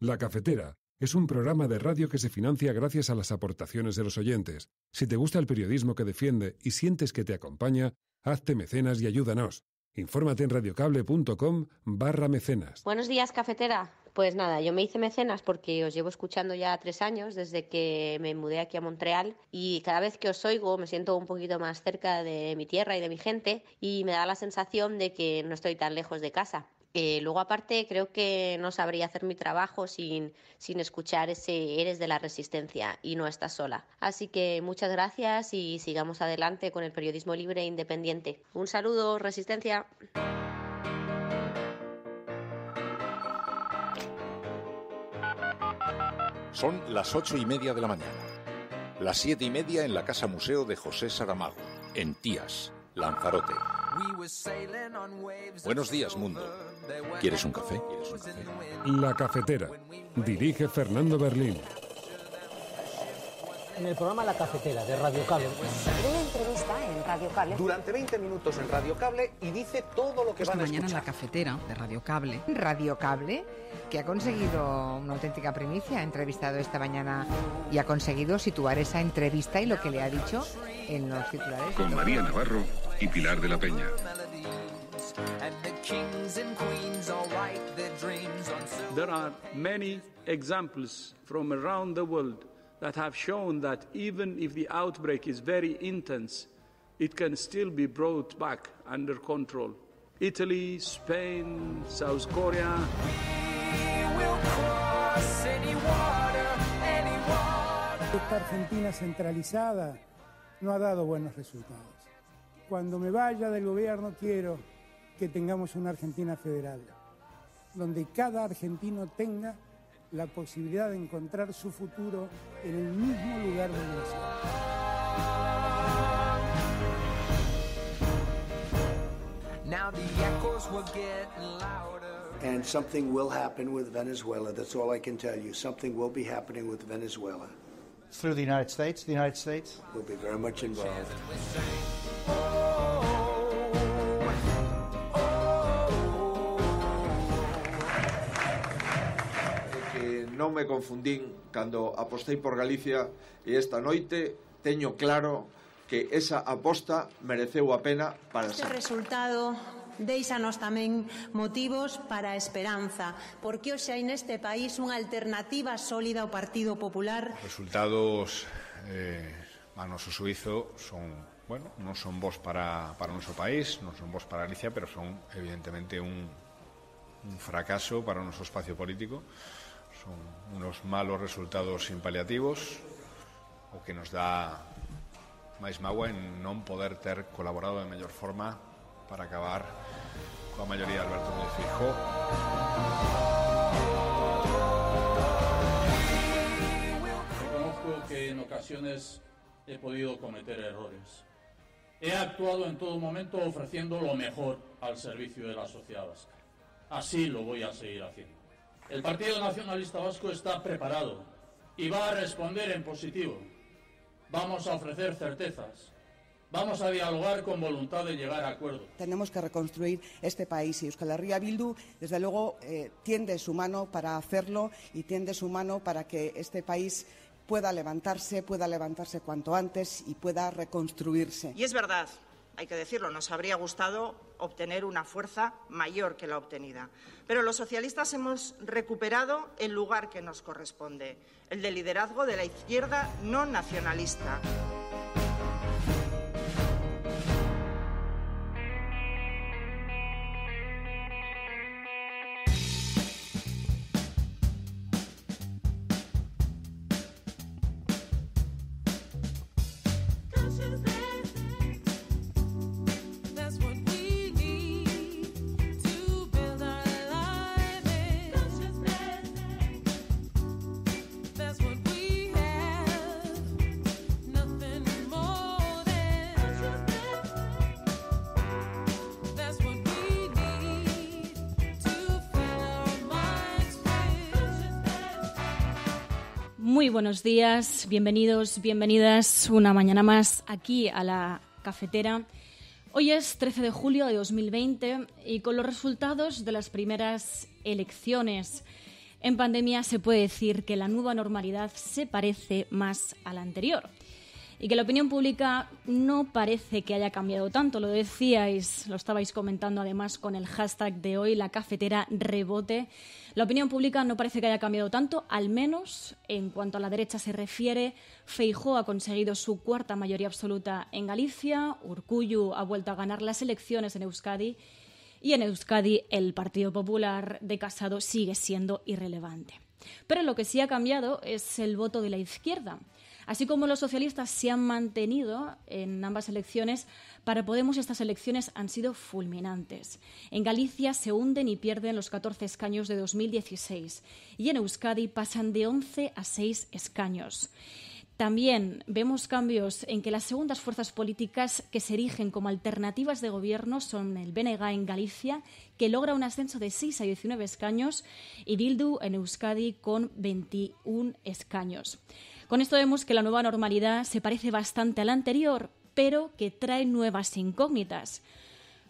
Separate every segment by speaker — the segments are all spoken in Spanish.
Speaker 1: La Cafetera es un programa de radio que se financia gracias a las aportaciones de los oyentes. Si te gusta el periodismo que defiende y sientes que te acompaña, hazte mecenas y ayúdanos. Infórmate en radiocable.com/mecenas.
Speaker 2: Buenos días, Cafetera. Pues nada, yo me hice mecenas porque os llevo escuchando ya 3 años desde que me mudé aquí a Montreal, y cada vez que os oigo me siento un poquito más cerca de mi tierra y de mi gente, y me da la sensación de que no estoy tan lejos de casa. Luego, aparte, creo que no sabría hacer mi trabajo sin escuchar ese Eres de la Resistencia y no estás sola. Así que muchas gracias y sigamos adelante con el periodismo libre e independiente. Un saludo, Resistencia.
Speaker 3: Son las 8:30 de la mañana. Las 7:30 en la Casa Museo de José Saramago, en Tías, Lanzarote. Buenos días, mundo. ¿Quieres un café?
Speaker 1: La Cafetera. Dirige Fernando Berlín.
Speaker 4: En el programa La Cafetera de Radio Cable.
Speaker 5: Una entrevista en Radio Cable.
Speaker 6: Durante 20 minutos en Radio Cable y dice todo lo que van a escuchar.
Speaker 7: Mañana en La Cafetera de Radio Cable.
Speaker 8: Radio Cable, que ha conseguido una auténtica primicia, ha entrevistado esta mañana y ha conseguido situar esa entrevista y lo que le ha dicho en los titulares.
Speaker 9: Con María Navarro y Pilar de la Peña.
Speaker 10: There are many examples from around the world that have shown that even if the outbreak is very intense, it can still be brought back under control. Italy, Spain, South Korea.
Speaker 11: Esta Argentina centralizada no ha dado buenos resultados. Cuando me vaya del gobierno quiero que tengamos una Argentina federal, donde cada argentino tenga la posibilidad de encontrar su futuro en el mismo lugar donde nació.
Speaker 12: And something will happen with Venezuela. That's all I can tell you. Something will be happening with Venezuela.
Speaker 13: Through the United States? The United States
Speaker 12: will be very much involved.
Speaker 14: Non me confundín cando apostei por Galicia e esta noite teño claro que esa aposta mereceu a pena para
Speaker 15: este resultado deixanos tamén motivos para a esperanza, porque hoxe hai neste país unha alternativa sólida ao Partido Popular.
Speaker 16: Os resultados a noso suizo son, bueno, non son bons para o noso país, non son bons para Galicia, pero son evidentemente un fracaso para o noso espacio político. Son unos malos resultados sin paliativos, o que nos dá máis mágoa en non poder ter colaborado de mellor forma para acabar coa maioría de Alberto Núñez Feijóo.
Speaker 17: Reconozco que en ocasiones he podido cometer errores. He actuado en todo momento ofreciendo lo mejor al servicio de la sociedad vasca. Así lo voy a seguir haciendo. El Partido Nacionalista Vasco está preparado y va a responder en positivo. Vamos a ofrecer certezas. Vamos a dialogar con voluntad de llegar a acuerdos.
Speaker 18: Tenemos que reconstruir este país y Euskal Herria Bildu, desde luego, tiende su mano para hacerlo y tiende su mano para que este país pueda levantarse cuanto antes y pueda reconstruirse.
Speaker 19: Y es verdad, hay que decirlo, nos habría gustado obtener una fuerza mayor que la obtenida. Pero los socialistas hemos recuperado el lugar que nos corresponde, el de liderazgo de la izquierda no nacionalista.
Speaker 20: Muy buenos días, bienvenidos, bienvenidas una mañana más aquí a La Cafetera. Hoy es 13 de julio de 2020 y con los resultados de las primeras elecciones En pandemia se puede decir que la nueva normalidad se parece más a la anterior y que la opinión pública no parece que haya cambiado tanto. Lo decíais, lo estabais comentando además con el hashtag de hoy, la cafetera rebote. La opinión pública no parece que haya cambiado tanto, al menos en cuanto a la derecha se refiere. Feijóo ha conseguido su cuarta mayoría absoluta en Galicia, Urkullu ha vuelto a ganar las elecciones en Euskadi y en Euskadi el Partido Popular de Casado sigue siendo irrelevante. Pero lo que sí ha cambiado es el voto de la izquierda. Así como los socialistas se han mantenido en ambas elecciones, para Podemos estas elecciones han sido fulminantes. En Galicia se hunden y pierden los 14 escaños de 2016 y en Euskadi pasan de 11 a 6 escaños. También vemos cambios en que las segundas fuerzas políticas que se erigen como alternativas de gobierno son el BNG en Galicia, que logra un ascenso de 6 a 19 escaños, y Bildu en Euskadi con 21 escaños. Con esto vemos que la nueva normalidad se parece bastante a la anterior, pero que trae nuevas incógnitas.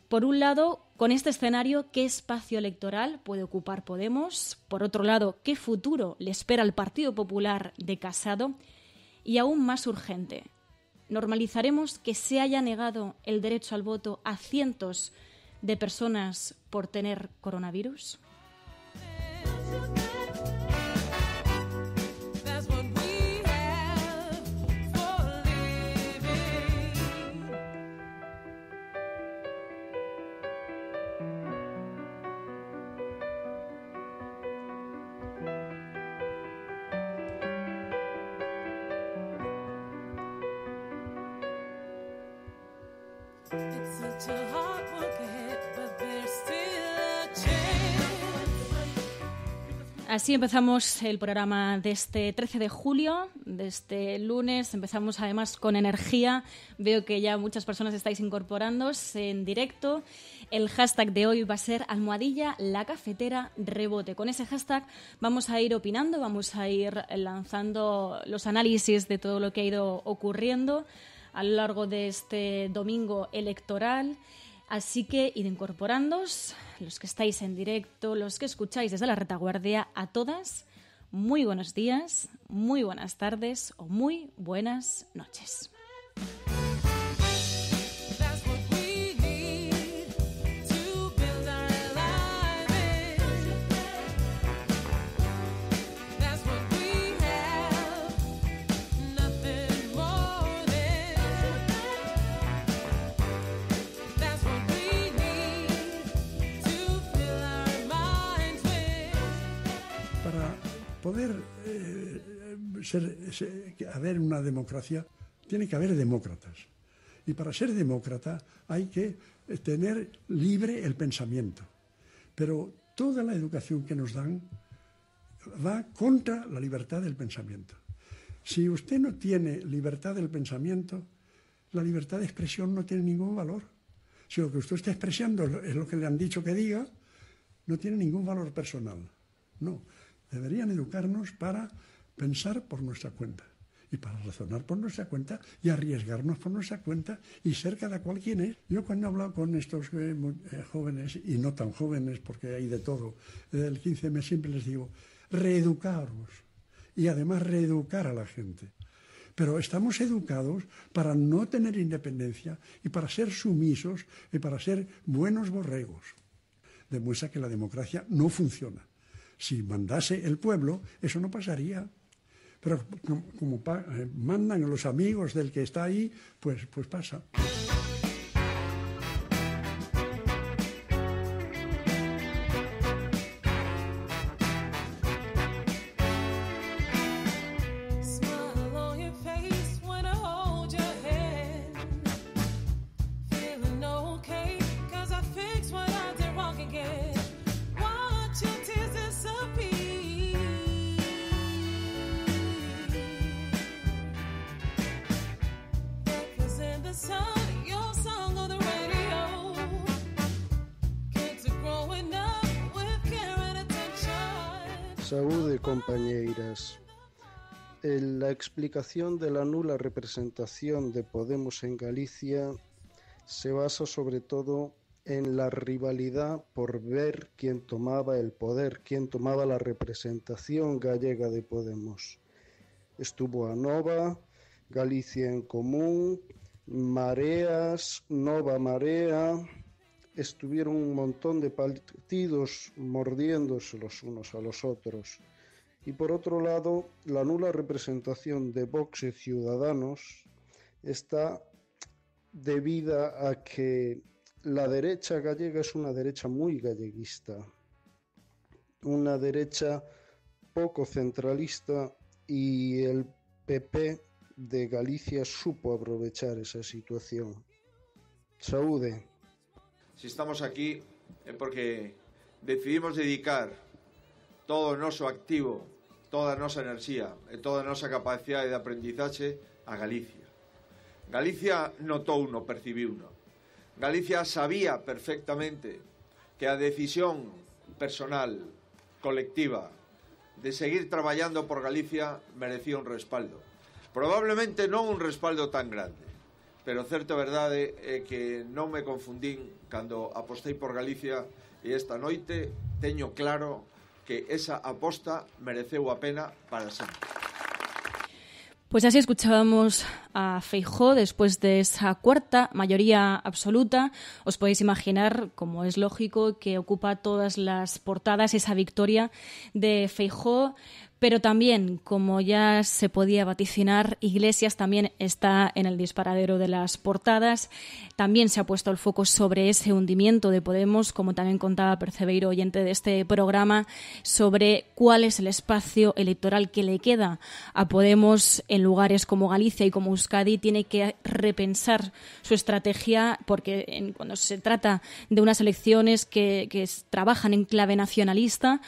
Speaker 20: Por un lado, con este escenario, ¿qué espacio electoral puede ocupar Podemos? Por otro lado, ¿qué futuro le espera al Partido Popular de Casado? Y aún más urgente, ¿normalizaremos que se haya negado el derecho al voto a cientos de personas por tener coronavirus? Así empezamos el programa de este 13 de julio, de este lunes. Empezamos además con energía. Veo que ya muchas personas estáis incorporándose en directo. El hashtag de hoy va a ser #LaCafeteraRebote. Con ese hashtag vamos a ir opinando, vamos a ir lanzando los análisis de todo lo que ha ido ocurriendo a lo largo de este domingo electoral. Así que id incorporándoos, los que estáis en directo, los que escucháis desde la retaguardia, a todas, muy buenos días, muy buenas tardes o muy buenas noches.
Speaker 21: Poder haber una democracia, tiene que haber demócratas. Y para ser demócrata hay que tener libre el pensamiento. Pero toda la educación que nos dan va contra la libertad del pensamiento. Si usted no tiene libertad del pensamiento, la libertad de expresión no tiene ningún valor. Si lo que usted está expresando es lo que le han dicho que diga, no tiene ningún valor personal. No. Deberían educarnos para pensar por nuestra cuenta y para razonar por nuestra cuenta y arriesgarnos por nuestra cuenta y ser cada cual quien es. Yo cuando he hablado con estos jóvenes, y no tan jóvenes porque hay de todo, del 15M siempre les digo, reeducaros y además reeducar a la gente. Pero estamos educados para no tener independencia y para ser sumisos y para ser buenos borregos. Demuestra que la democracia no funciona. Si mandase el pueblo, eso no pasaría. Pero como mandan los amigos del que está ahí, pues pasa.
Speaker 22: Saúde, compañeiras. La explicación de la nula representación de Podemos en Galicia se basa sobre todo en la rivalidad por ver quién tomaba el poder, quién tomaba la representación gallega de Podemos. Estuvo Anova, Galicia en Común, Mareas, Nova Marea, estuvieron un montón de partidos mordiéndose los unos a los otros. Y por otro lado, la nula representación de Vox y Ciudadanos está debida a que la derecha gallega es una derecha muy galleguista, una derecha poco centralista, y el PP de Galicia supo aprovechar esa situación. Saúde.
Speaker 14: Si estamos aquí é porque decidimos dedicar todo o noso activo, toda a nosa enerxía e toda a nosa capacidade de aprendizaxe a Galicia. Galicia notouno, percibiuno. Galicia sabía perfectamente que a decisión personal, colectiva, de seguir traballando por Galicia merecía un respaldo. Probablemente non un respaldo tan grande, pero certa verdade é que non me confundín cando apostei por Galicia, e esta noite teño claro que esa aposta mereceu a pena para sempre.
Speaker 20: Pues así escuchábamos a Feijóo después de esa cuarta mayoría absoluta. Os podéis imaginar, como es lógico, que ocupa todas las portadas esa victoria de Feijóo. Pero también, como ya se podía vaticinar, Iglesias también está en el disparadero de las portadas. También se ha puesto el foco sobre ese hundimiento de Podemos, como también contaba Percebeiro, oyente de este programa, sobre cuál es el espacio electoral que le queda a Podemos en lugares como Galicia y como Euskadi. Tiene que repensar su estrategia, porque cuando se trata de unas elecciones que trabajan en clave nacionalista,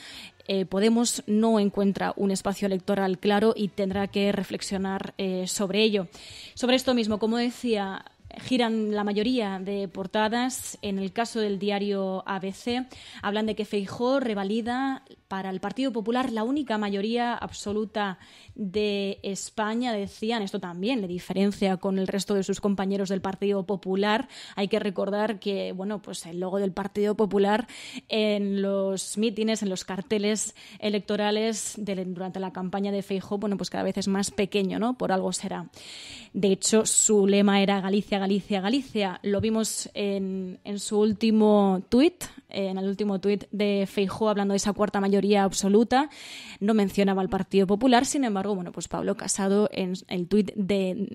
Speaker 20: Podemos no encuentra un espacio electoral claro y tendrá que reflexionar sobre ello. Sobre esto mismo, como decía, giran la mayoría de portadas. En el caso del diario ABC, hablan de que Feijóo revalida para el Partido Popular la única mayoría absoluta de España. Decían, esto también le diferencia con el resto de sus compañeros del Partido Popular. Hay que recordar que, bueno, pues el logo del Partido Popular en los mítines, en los carteles electorales durante la campaña de Feijóo, bueno, pues cada vez es más pequeño, ¿no? Por algo será. De hecho, su lema era Galicia, Galicia, Galicia. Lo vimos en su último tuit, en el último tuit de Feijóo, hablando de esa cuarta mayoría absoluta. No mencionaba al Partido Popular, sin embargo, bueno, pues Pablo Casado en el tuit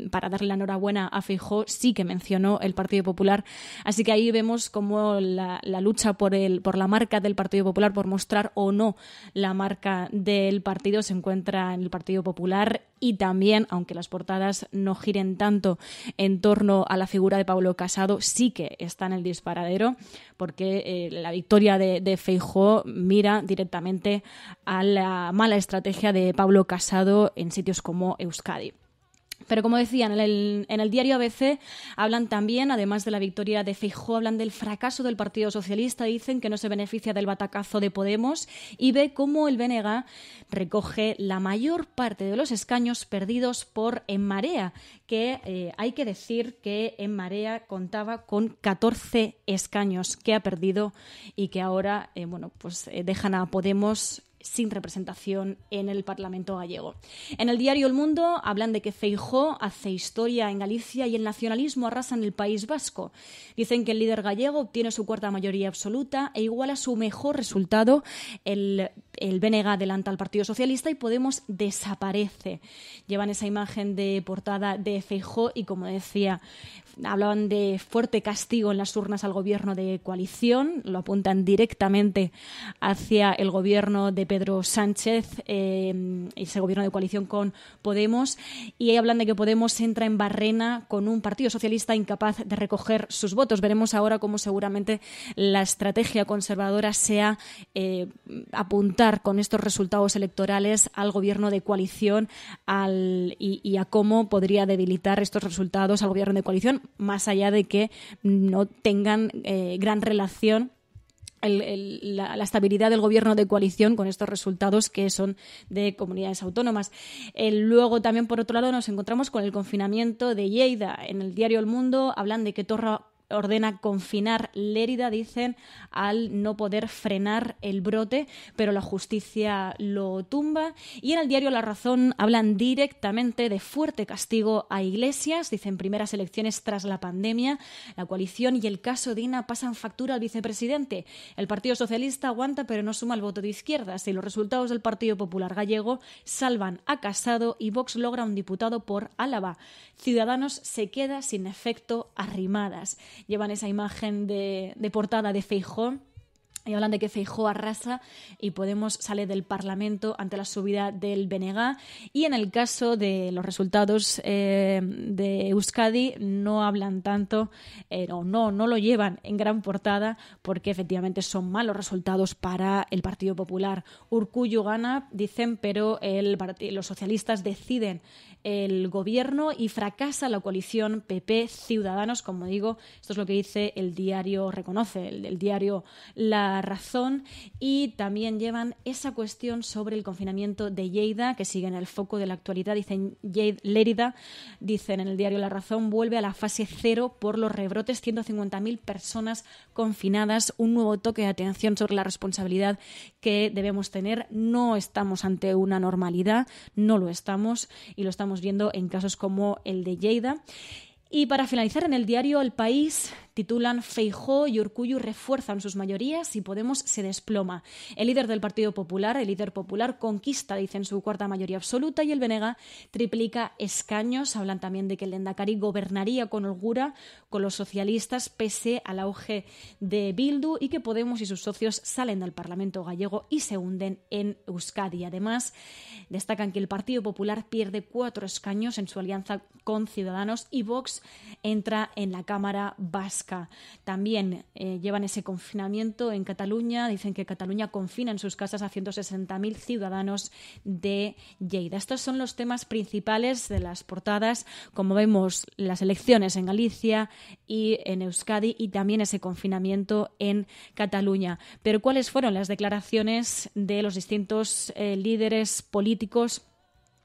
Speaker 20: para darle la enhorabuena a Feijóo sí que mencionó el Partido Popular. Así que ahí vemos cómo la lucha por la marca del Partido Popular, por mostrar o no la marca del partido, se encuentra en el Partido Popular. Y también, aunque las portadas no giren tanto en torno a la figura de Pablo Casado, sí que está en el disparadero, porque la victoria de Feijóo mira directamente a la mala estrategia de Pablo Casado en sitios como Euskadi. Pero como decían, en el diario ABC hablan también, además de la victoria de Feijóo, hablan del fracaso del Partido Socialista. Dicen que no se beneficia del batacazo de Podemos y ve cómo el BNG recoge la mayor parte de los escaños perdidos por En Marea, que hay que decir que En Marea contaba con 14 escaños que ha perdido y que ahora dejan a Podemos sin representación en el Parlamento gallego. En el diario El Mundo hablan de que Feijóo hace historia en Galicia y el nacionalismo arrasa en el País Vasco. Dicen que el líder gallego obtiene su cuarta mayoría absoluta e iguala su mejor resultado. El BNG adelanta al Partido Socialista y Podemos desaparece. Llevan esa imagen de portada de Feijóo y, como decía, hablaban de fuerte castigo en las urnas al gobierno de coalición. Lo apuntan directamente hacia el gobierno de Pedro Sánchez, ese gobierno de coalición con Podemos, y ahí hablan de que Podemos entra en barrena con un Partido Socialista incapaz de recoger sus votos. Veremos ahora cómo seguramente la estrategia conservadora sea apuntar con estos resultados electorales al gobierno de coalición y a cómo podría debilitar estos resultados al gobierno de coalición, más allá de que no tengan gran relación la estabilidad del gobierno de coalición con estos resultados que son de comunidades autónomas. Luego también, por otro lado, nos encontramos con el confinamiento de Lleida. En el diario El Mundo hablan de que Torra ordena confinar Lérida, dicen, al no poder frenar el brote, pero la justicia lo tumba. Y en el diario La Razón hablan directamente de fuerte castigo a Iglesias, dicen primeras elecciones tras la pandemia, la coalición y el caso Dina pasan factura al vicepresidente. El Partido Socialista aguanta pero no suma el voto de izquierdas y los resultados del Partido Popular Gallego salvan a Casado y Vox logra un diputado por Álava. Ciudadanos se queda sin efecto Arrimadas. Llevan esa imagen de portada de Feijóo y hablan de que Feijóo arrasa y Podemos sale del Parlamento ante la subida del BNG. Y en el caso de los resultados de Euskadi no hablan tanto, no lo llevan en gran portada porque efectivamente son malos resultados para el Partido Popular. Urkullu gana, dicen, pero los socialistas deciden el gobierno y fracasa la coalición PP-Ciudadanos. Como digo, esto es lo que dice el diario, reconoce el diario La Razón, y también llevan esa cuestión sobre el confinamiento de Lleida, que sigue en el foco de la actualidad. Dicen Lérida, dicen en el diario La Razón, vuelve a la fase 0 por los rebrotes, 150.000 personas confinadas, un nuevo toque de atención sobre la responsabilidad que debemos tener. No estamos ante una normalidad, no lo estamos, y lo estamos viendo en casos como el de Lleida. Y para finalizar, en el diario El País titulan Feijóo y Urkullu refuerzan sus mayorías y Podemos se desploma. El líder del Partido Popular, el líder popular, conquista, dicen, su cuarta mayoría absoluta y el BNG triplica escaños. Hablan también de que el Lehendakari gobernaría con holgura con los socialistas pese al auge de Bildu y que Podemos y sus socios salen del Parlamento gallego y se hunden en Euskadi. Además, destacan que el Partido Popular pierde 4 escaños en su alianza con Ciudadanos y Vox entra en la Cámara Vasca. También llevan ese confinamiento en Cataluña. Dicen que Cataluña confina en sus casas a 160.000 ciudadanos de Lleida. Estos son los temas principales de las portadas. Como vemos, las elecciones en Galicia y en Euskadi y también ese confinamiento en Cataluña. Pero ¿cuáles fueron las declaraciones de los distintos líderes políticos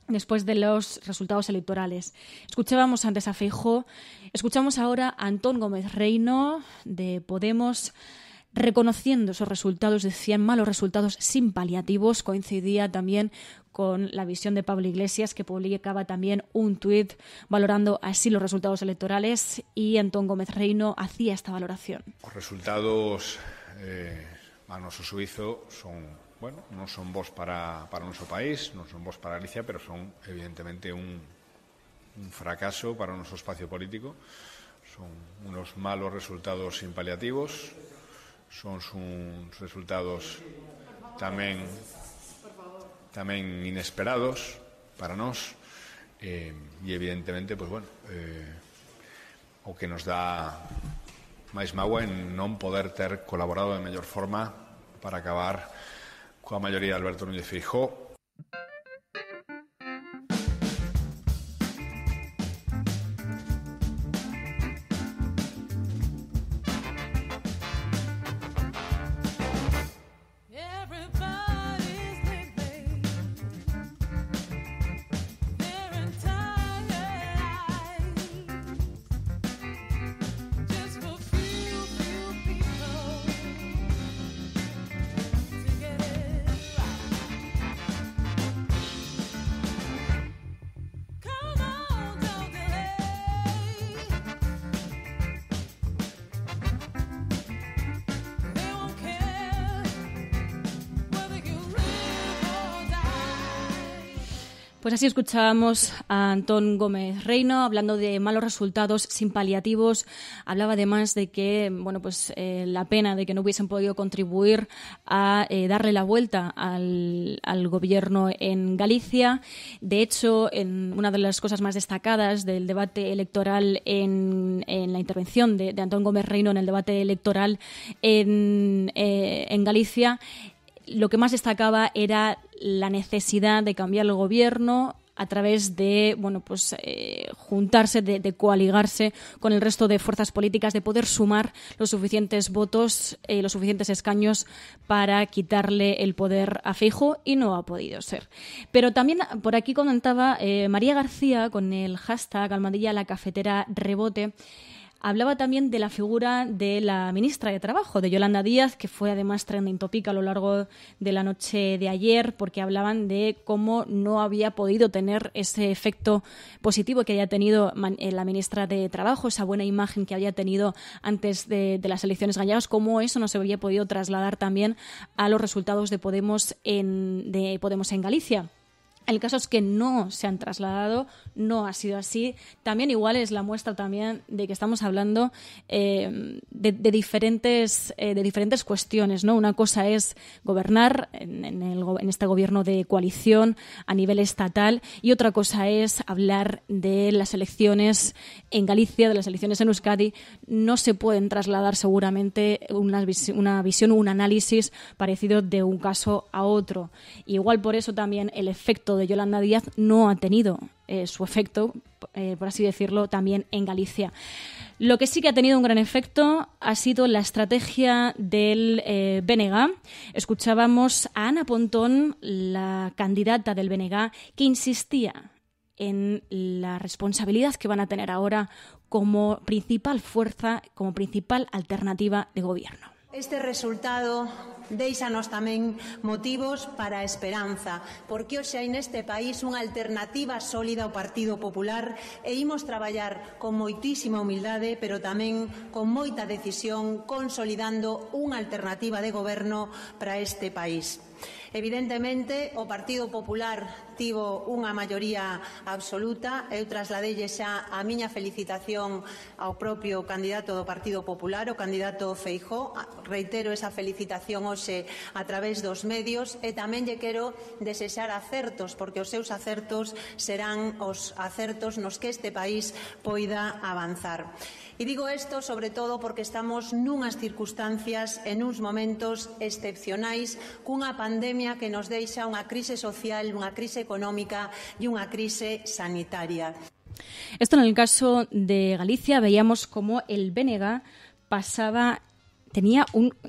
Speaker 20: después de los resultados electorales? Escuchábamos antes a Feijóo, escuchamos ahora a Antón Gómez Reino de Podemos reconociendo esos resultados, decían malos resultados sin paliativos. Coincidía también con la visión de Pablo Iglesias, que publicaba también un tuit valorando así los resultados electorales, y Antón Gómez Reino hacía esta valoración.
Speaker 16: Los resultados a nuestro suizo son... Bueno, no son voz para nuestro país, no son voz para Galicia, pero son evidentemente un fracaso para nuestro espacio político. Son unos malos resultados sin paliativos, son resultados tamén inesperados para nós e evidentemente, pois bueno, o que nos dá máis mágoa en non poder ter colaborado de mellor forma para acabar coa maioría de Alberto Núñez Feijóo.
Speaker 20: Pues así escuchábamos a Antón Gómez Reino hablando de malos resultados sin paliativos. Hablaba además de que, bueno, pues la pena de que no hubiesen podido contribuir a darle la vuelta al gobierno en Galicia. De hecho, en una de las cosas más destacadas del debate electoral en la intervención de Antón Gómez Reino en el debate electoral en Galicia, lo que más destacaba era la necesidad de cambiar el gobierno a través de, bueno, pues juntarse, de coaligarse con el resto de fuerzas políticas, de poder sumar los suficientes votos, los suficientes escaños para quitarle el poder a Feijóo, y no ha podido ser. Pero también por aquí comentaba María García con el hashtag #LaCafeteraRebote. hablaba también de la figura de la ministra de Trabajo, de Yolanda Díaz, que fue además trending topic a lo largo de la noche de ayer, porque hablaban de cómo no había podido tener ese efecto positivo que haya tenido la ministra de Trabajo, esa buena imagen que había tenido antes de las elecciones gallegas, cómo eso no se había podido trasladar también a los resultados de Podemos en Galicia. El caso es que no se han trasladado, no ha sido así. También igual es la muestra también de que estamos hablando de diferentes cuestiones, ¿no? Una cosa es gobernar en este gobierno de coalición a nivel estatal y otra cosa es hablar de las elecciones en Galicia, de las elecciones en Euskadi. No se pueden trasladar seguramente una visión o un análisis parecido de un caso a otro. Igual por eso también el efecto de Yolanda Díaz no ha tenido su efecto, por así decirlo, también en Galicia. Lo que sí que ha tenido un gran efecto ha sido la estrategia del BNG. Escuchábamos a Ana Pontón, la candidata del BNG, que insistía en la responsabilidad que van a tener ahora como principal fuerza, como principal alternativa de gobierno.
Speaker 15: Este resultado déixanos tamén motivos para a esperanza, porque hoxe hai neste país unha alternativa sólida ao Partido Popular e imos traballar con moitísima humildade, pero tamén con moita decisión, consolidando unha alternativa de goberno para este país. Evidentemente, o Partido Popular tivo unha maioría absoluta. Eu trasladelle xa a miña felicitación ao propio candidato do Partido Popular, o candidato Feijóo. Reitero esa felicitación hoxe a través dos medios e tamén lle quero desexar acertos, porque os seus acertos serán os acertos nos que este país poida avanzar. E digo isto sobre todo porque estamos nunhas circunstancias e nuns momentos excepcionais cunha pandemia que nos deixa unha crise social, unha crise económica e unha crise sanitaria.
Speaker 20: Esto en el caso de Galicia veíamos como el BNG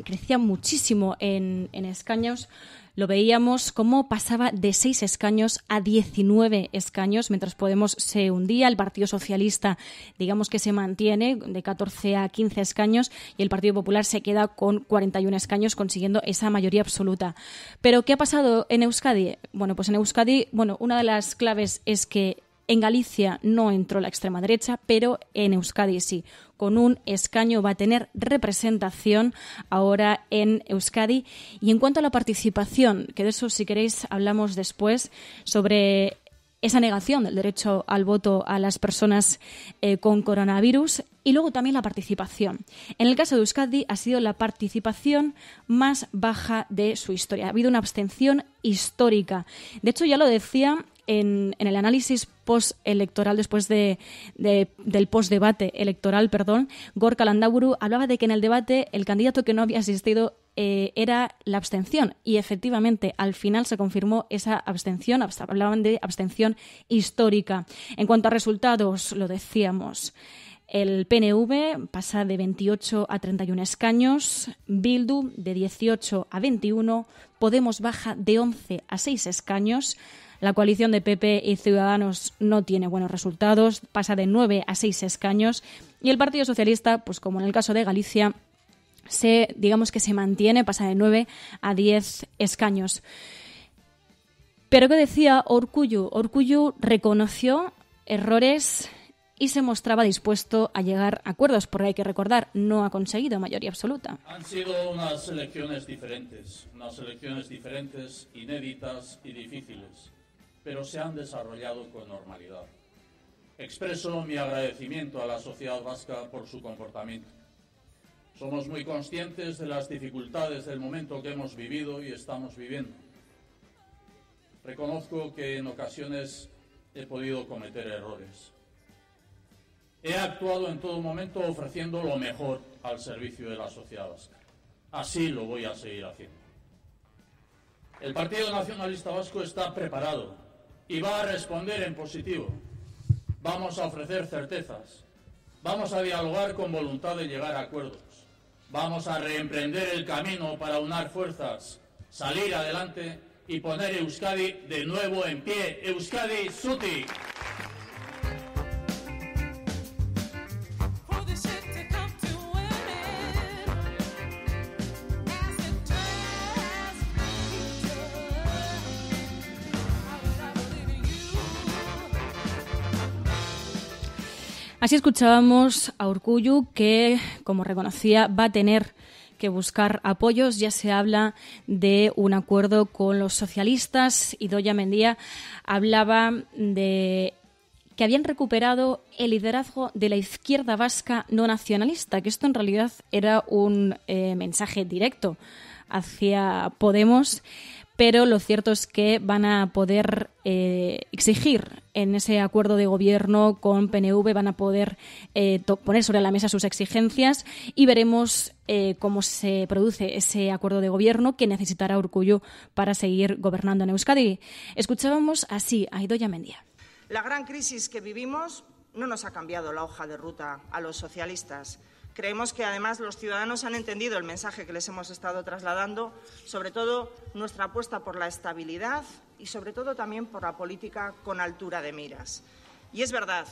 Speaker 20: crecía muchísimo en escaños. Lo veíamos cómo pasaba de 6 escaños a 19 escaños, mientras Podemos se hundía, el Partido Socialista, digamos que se mantiene de 14 a 15 escaños y el Partido Popular se queda con 41 escaños, consiguiendo esa mayoría absoluta. ¿Pero qué ha pasado en Euskadi? Bueno, pues en Euskadi, una de las claves es que en Galicia no entró la extrema derecha, pero en Euskadi sí. Con un escaño va a tener representación ahora en Euskadi. Y en cuanto a la participación, que de eso, si queréis, hablamos después, sobre esa negación del derecho al voto a las personas con coronavirus, y luego también la participación. En el caso de Euskadi ha sido la participación más baja de su historia. Ha habido una abstención histórica. De hecho, ya lo decía en el análisis postelectoral, después del postdebate electoral, Gorka Landaburu hablaba de que en el debate el candidato que no había asistido era la abstención, y efectivamente al final se confirmó esa abstención. Hablaban de abstención histórica. En cuanto a resultados, lo decíamos, el PNV pasa de 28 a 31 escaños, Bildu de 18 a 21, Podemos baja de 11 a 6 escaños, la coalición de PP y Ciudadanos no tiene buenos resultados, pasa de 9 a 6 escaños, y el Partido Socialista, pues como en el caso de Galicia, digamos que se mantiene, pasa de 9 a 10 escaños. Pero ¿qué decía Urkullu? Urkullu reconoció errores y se mostraba dispuesto a llegar a acuerdos, porque hay que recordar, no ha conseguido mayoría absoluta.
Speaker 17: Han sido unas elecciones diferentes, inéditas y difíciles, pero se han desarrollado con normalidad. Expreso mi agradecimiento a la sociedad vasca por su comportamiento. Somos muy conscientes de las dificultades del momento que hemos vivido y estamos viviendo. Reconozco que en ocasiones he podido cometer errores. He actuado en todo momento ofreciendo lo mejor al servicio de la sociedad vasca. Así lo voy a seguir haciendo. El Partido Nacionalista Vasco está preparado y va a responder en positivo. Vamos a ofrecer certezas. Vamos a dialogar con voluntad de llegar a acuerdos. Vamos a reemprender el camino para unar fuerzas, salir adelante y poner Euskadi de nuevo en pie. Euskadi Zutik.
Speaker 20: Así escuchábamos a Urkullu que, como reconocía, va a tener que buscar apoyos. Ya se habla de un acuerdo con los socialistas. Idoia Mendia hablaba de que habían recuperado el liderazgo de la izquierda vasca no nacionalista, que esto en realidad era un mensaje directo hacia Podemos, pero lo cierto es que van a poder exigir en ese acuerdo de gobierno con PNV, van a poder poner sobre la mesa sus exigencias y veremos cómo se produce ese acuerdo de gobierno que necesitará Urkullu para seguir gobernando en Euskadi. Escuchábamos así a Idoia Mendia.
Speaker 19: La gran crisis que vivimos no nos ha cambiado la hoja de ruta a los socialistas. Creemos que, además, los ciudadanos han entendido el mensaje que les hemos estado trasladando, sobre todo nuestra apuesta por la estabilidad y, sobre todo, también por la política con altura de miras. Y es verdad,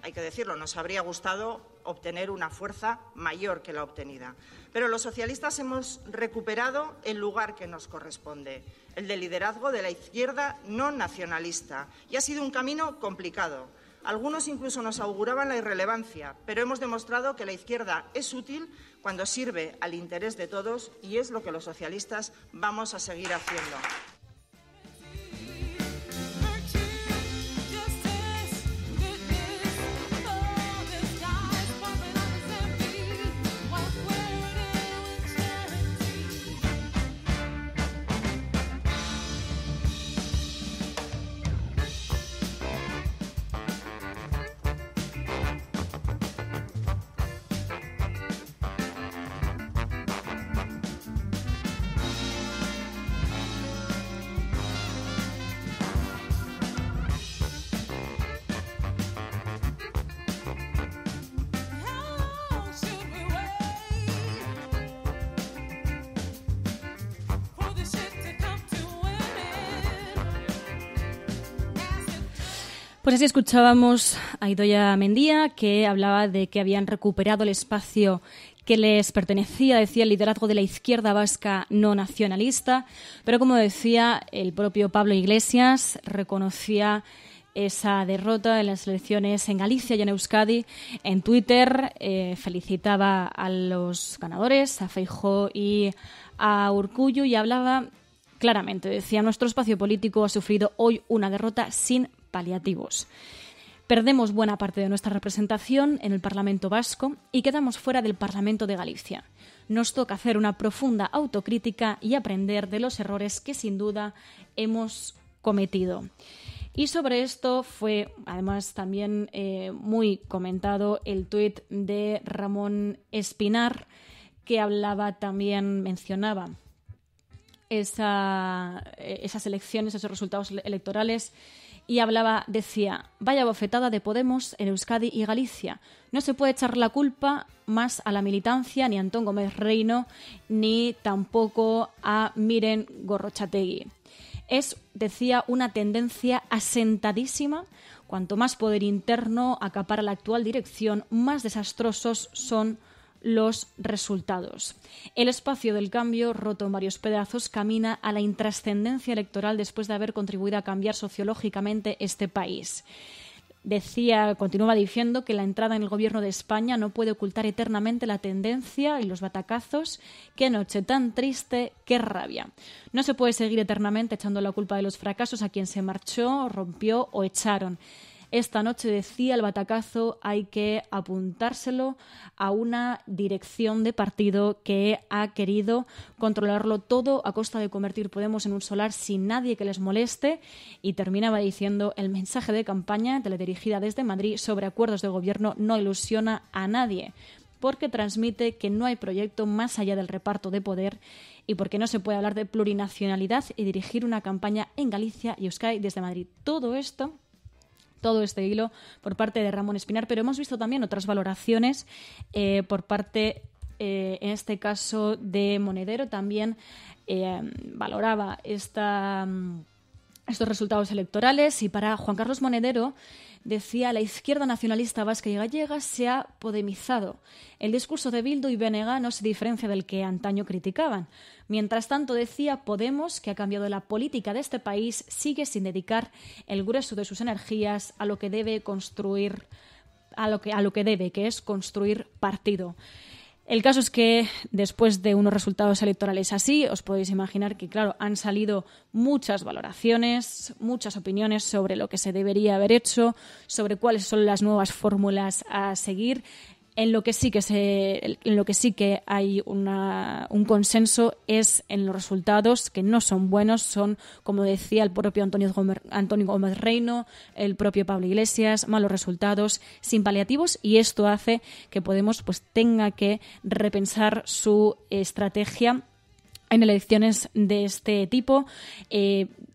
Speaker 19: hay que decirlo, nos habría gustado obtener una fuerza mayor que la obtenida. Pero los socialistas hemos recuperado el lugar que nos corresponde, el de liderazgo de la izquierda no nacionalista. Y ha sido un camino complicado. Algunos incluso nos auguraban la irrelevancia, pero hemos demostrado que la izquierda es útil cuando sirve al interés de todos y es lo que los socialistas vamos a seguir haciendo.
Speaker 20: Pues así escuchábamos a Idoia Mendia, que hablaba de que habían recuperado el espacio que les pertenecía, decía, el liderazgo de la izquierda vasca no nacionalista, pero como decía, el propio Pablo Iglesias reconocía esa derrota en las elecciones en Galicia y en Euskadi. En Twitter felicitaba a los ganadores, a Feijóo y a Urkullu, y hablaba claramente, decía, nuestro espacio político ha sufrido hoy una derrota sin paliativos. Perdemos buena parte de nuestra representación en el Parlamento vasco y quedamos fuera del Parlamento de Galicia. Nos toca hacer una profunda autocrítica y aprender de los errores que sin duda hemos cometido. Y sobre esto fue además también muy comentado el tuit de Ramón Espinar, que hablaba también, mencionaba esas elecciones, esos resultados electorales, y hablaba, decía, vaya bofetada de Podemos en Euskadi y Galicia. No se puede echar la culpa más a la militancia, ni a Antón Gómez Reino, ni tampoco a Miren Gorrotxategi. Es, decía, una tendencia asentadísima. Cuanto más poder interno acapara la actual dirección, más desastrosos son los resultados. El espacio del cambio, roto en varios pedazos, camina a la intrascendencia electoral después de haber contribuido a cambiar sociológicamente este país. Decía, continúa diciendo que la entrada en el gobierno de España no puede ocultar eternamente la tendencia y los batacazos. Qué noche tan triste, qué rabia. No se puede seguir eternamente echando la culpa de los fracasos a quien se marchó, rompió o echaron. Esta noche, decía, el batacazo hay que apuntárselo a una dirección de partido que ha querido controlarlo todo a costa de convertir Podemos en un solar sin nadie que les moleste. Y terminaba diciendo, el mensaje de campaña teledirigida desde Madrid sobre acuerdos de gobierno no ilusiona a nadie, porque transmite que no hay proyecto más allá del reparto de poder y porque no se puede hablar de plurinacionalidad y dirigir una campaña en Galicia y Euskadi desde Madrid. Todo este hilo por parte de Ramón Espinar, pero hemos visto también otras valoraciones por parte, en este caso, de Monedero. También valoraba estos resultados electorales, y para Juan Carlos Monedero decía, la izquierda nacionalista vasca y gallega se ha podemizado. El discurso de Bildu y BNG no se diferencia del que antaño criticaban. Mientras tanto, decía, Podemos, que ha cambiado la política de este país, sigue sin dedicar el grueso de sus energías a lo que debe construir a lo que debe, que es construir partido. El caso es que después de unos resultados electorales así, os podéis imaginar que, claro, han salido muchas valoraciones, muchas opiniones sobre lo que se debería haber hecho, sobre cuáles son las nuevas fórmulas a seguir. En lo que sí que hay un consenso es en los resultados, que no son buenos, son, como decía el propio Antonio Gómez Reino, el propio Pablo Iglesias, malos resultados, sin paliativos, y esto hace que Podemos pues tenga que repensar su estrategia en elecciones de este tipo.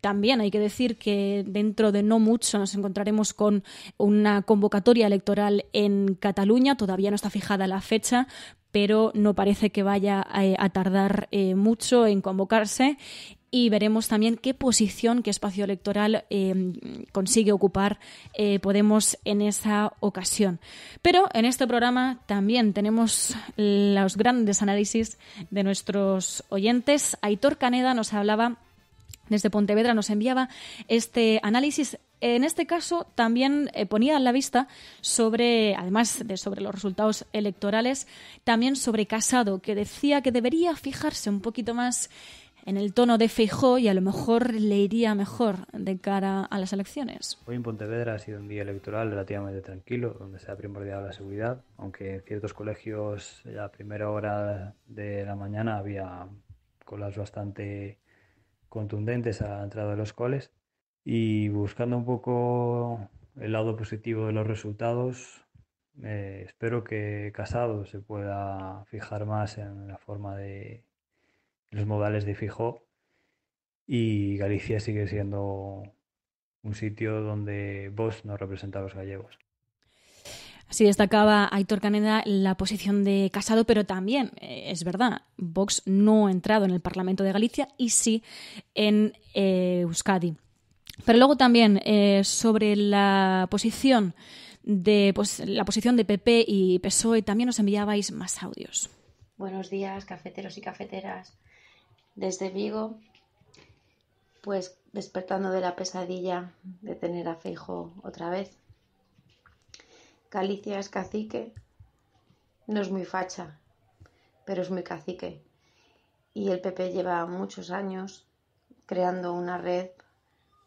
Speaker 20: También hay que decir que dentro de no mucho nos encontraremos con una convocatoria electoral en Cataluña. Todavía no está fijada la fecha, pero no parece que vaya a tardar mucho en convocarse. Y veremos también qué posición, qué espacio electoral consigue ocupar Podemos en esa ocasión. Pero en este programa también tenemos los grandes análisis de nuestros oyentes. Aitor Caneda nos hablaba desde Pontevedra, nos enviaba este análisis. En este caso también ponía a la vista además de sobre los resultados electorales, también sobre Casado, que decía que debería fijarse un poquito más en el tono de Feijóo y a lo mejor le iría mejor de cara a las elecciones.
Speaker 2: Hoy en Pontevedra ha sido un día electoral relativamente tranquilo, donde se ha primordiado la seguridad, aunque en ciertos colegios ya a primera hora de la mañana había colas bastante contundentes a la entrada de los coles. Y buscando un poco el lado positivo de los resultados, espero que Casado se pueda fijar más en la forma de los modales de Feijóo, y Galicia sigue siendo un sitio donde Vox no representa a los gallegos.
Speaker 20: Así destacaba Aitor Caneda la posición de Casado, pero también, es verdad, Vox no ha entrado en el Parlamento de Galicia y sí en Euskadi. Pero luego también sobre la posición de PP y PSOE también nos enviabais más audios.
Speaker 3: Buenos días, cafeteros y cafeteras. Desde Vigo, pues despertando de la pesadilla de tener a Feijóo otra vez. Galicia es cacique, no es muy facha, pero es muy cacique. Y el PP lleva muchos años creando una red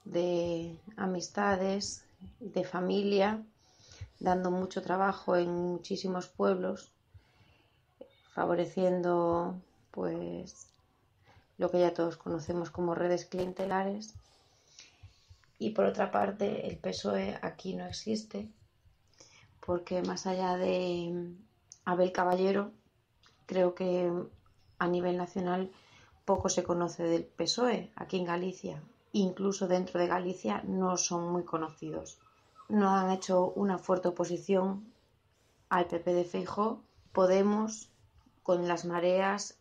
Speaker 3: de amistades, de familia, dando mucho trabajo en muchísimos pueblos, favoreciendo pues lo que ya todos conocemos como redes clientelares. Y por otra parte, el PSOE aquí no existe, porque más allá de Abel Caballero, creo que a nivel nacional poco se conoce del PSOE aquí en Galicia. Incluso dentro de Galicia no son muy conocidos. No han hecho una fuerte oposición al PP de Feijóo. Podemos, con las mareas,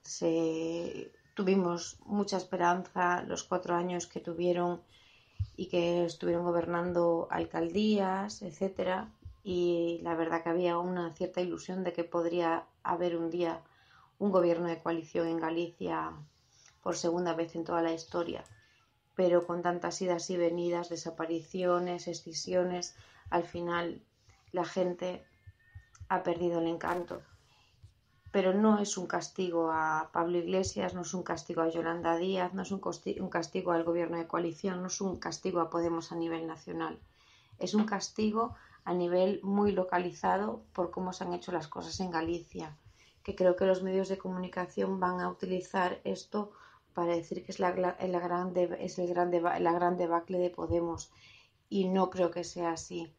Speaker 3: tuvimos mucha esperanza los 4 años que tuvieron y que estuvieron gobernando alcaldías, etcétera, y la verdad que había una cierta ilusión de que podría haber un día un gobierno de coalición en Galicia por segunda vez en toda la historia, pero con tantas idas y venidas, desapariciones, escisiones, al final la gente ha perdido el encanto. Pero no es un castigo a Pablo Iglesias, no es un castigo a Yolanda Díaz, no es un castigo al gobierno de coalición, no es un castigo a Podemos a nivel nacional. Es un castigo a nivel muy localizado por cómo se han hecho las cosas en Galicia, que creo que los medios de comunicación van a utilizar esto para decir que es la gran debacle de Podemos, y no creo que sea así.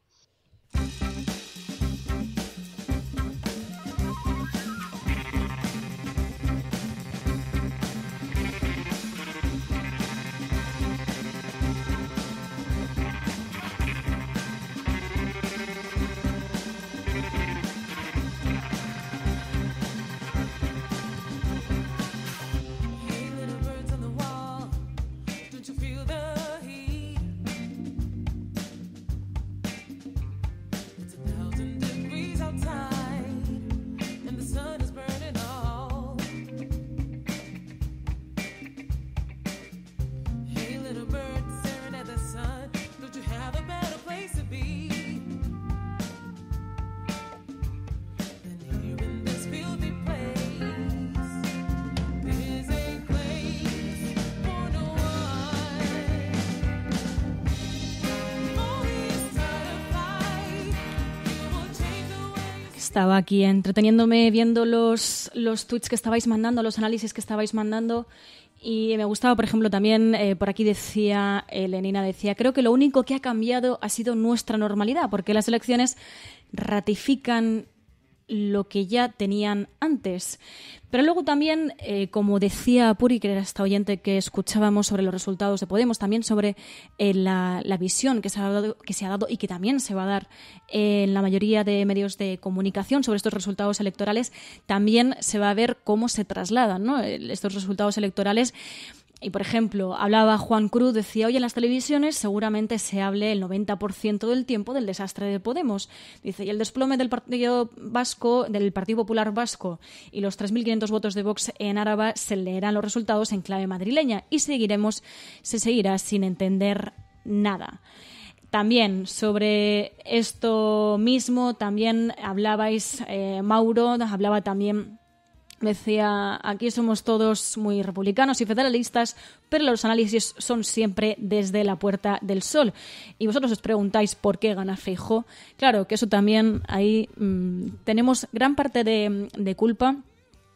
Speaker 20: estaba aquí entreteniéndome viendo los tweets que estabais mandando, los análisis que estabais mandando, y me gustaba, por ejemplo, también por aquí decía Lenina, creo que lo único que ha cambiado ha sido nuestra normalidad, porque las elecciones ratifican lo que ya tenían antes. Pero luego también, como decía Puri, que era esta oyente que escuchábamos sobre los resultados de Podemos, también sobre la visión que se ha dado y que también se va a dar en la mayoría de medios de comunicación sobre estos resultados electorales, también se va a ver cómo se trasladan, ¿no?, estos resultados electorales. Y, por ejemplo, hablaba Juan Cruz, decía, hoy en las televisiones seguramente se hable el 90% del tiempo del desastre de Podemos. Dice, y el desplome del Partido Popular Vasco y los 3.500 votos de Vox en Álava se leerán los resultados en clave madrileña y se seguirá sin entender nada. También sobre esto mismo, también hablabais, Mauro, hablaba también... Decía, aquí somos todos muy republicanos y federalistas, pero los análisis son siempre desde la Puerta del Sol. Y vosotros os preguntáis por qué gana Feijóo. Claro, que eso también ahí tenemos gran parte de culpa,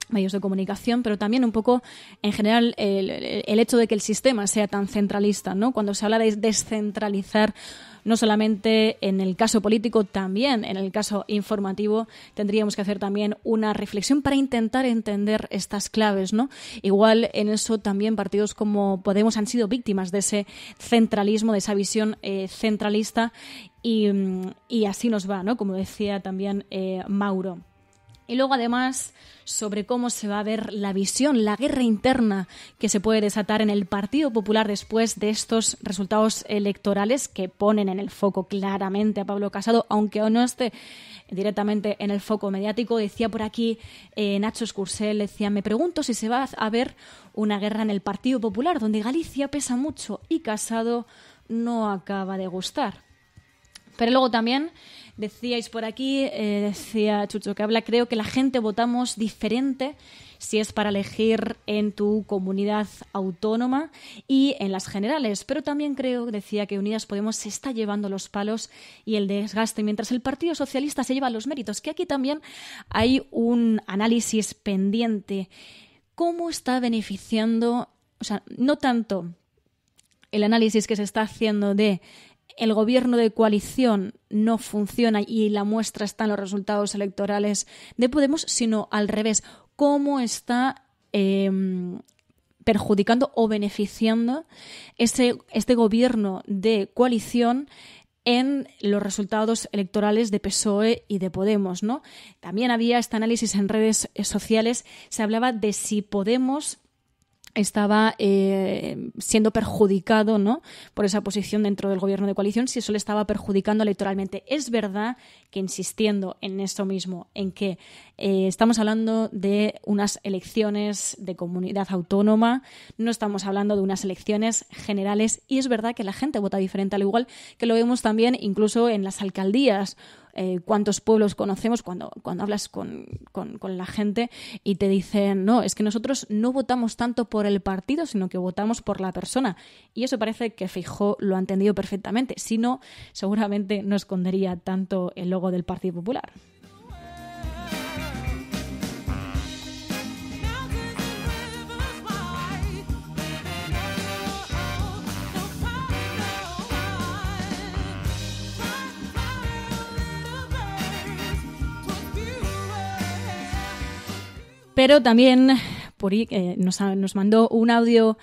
Speaker 20: medios de comunicación, pero también un poco en general el hecho de que el sistema sea tan centralista, ¿no? Cuando se habla de descentralizar, no solamente en el caso político, también en el caso informativo, tendríamos que hacer también una reflexión para intentar entender estas claves, ¿no? Igual en eso también partidos como Podemos han sido víctimas de ese centralismo, de esa visión centralista y así nos va, ¿no? Como decía también Mauro. Y luego, además, sobre cómo se va a ver la visión, la guerra interna que se puede desatar en el Partido Popular después de estos resultados electorales que ponen en el foco claramente a Pablo Casado, aunque no esté directamente en el foco mediático. Decía por aquí Nacho Escursel, decía, me pregunto si se va a ver una guerra en el Partido Popular, donde Galicia pesa mucho y Casado no acaba de gustar. Pero luego también... Decíais por aquí, decía Chucho que habla, creo que la gente votamos diferente si es para elegir en tu comunidad autónoma y en las generales. Pero también creo, decía, que Unidas Podemos se está llevando los palos y el desgaste, mientras el Partido Socialista se lleva los méritos. Que aquí también hay un análisis pendiente. ¿Cómo está beneficiando, o sea, no tanto el análisis que se está haciendo de el gobierno de coalición no funciona y la muestra está en los resultados electorales de Podemos, sino al revés, cómo está perjudicando o beneficiando este gobierno de coalición en los resultados electorales de PSOE y de Podemos, ¿no? También había este análisis en redes sociales, se hablaba de si Podemos estaba siendo perjudicado, ¿no?, por esa posición dentro del gobierno de coalición, si eso le estaba perjudicando electoralmente. Es verdad que, insistiendo en esto mismo, en que estamos hablando de unas elecciones de comunidad autónoma, no estamos hablando de unas elecciones generales, y es verdad que la gente vota diferente, al igual que lo vemos también incluso en las alcaldías. Cuántos pueblos conocemos cuando hablas con la gente y te dicen, no, es que nosotros no votamos tanto por el partido, sino que votamos por la persona. Y eso parece que Feijóo lo ha entendido perfectamente. Si no, seguramente no escondería tanto el logo del Partido Popular. Pero también Puri nos mandó un audio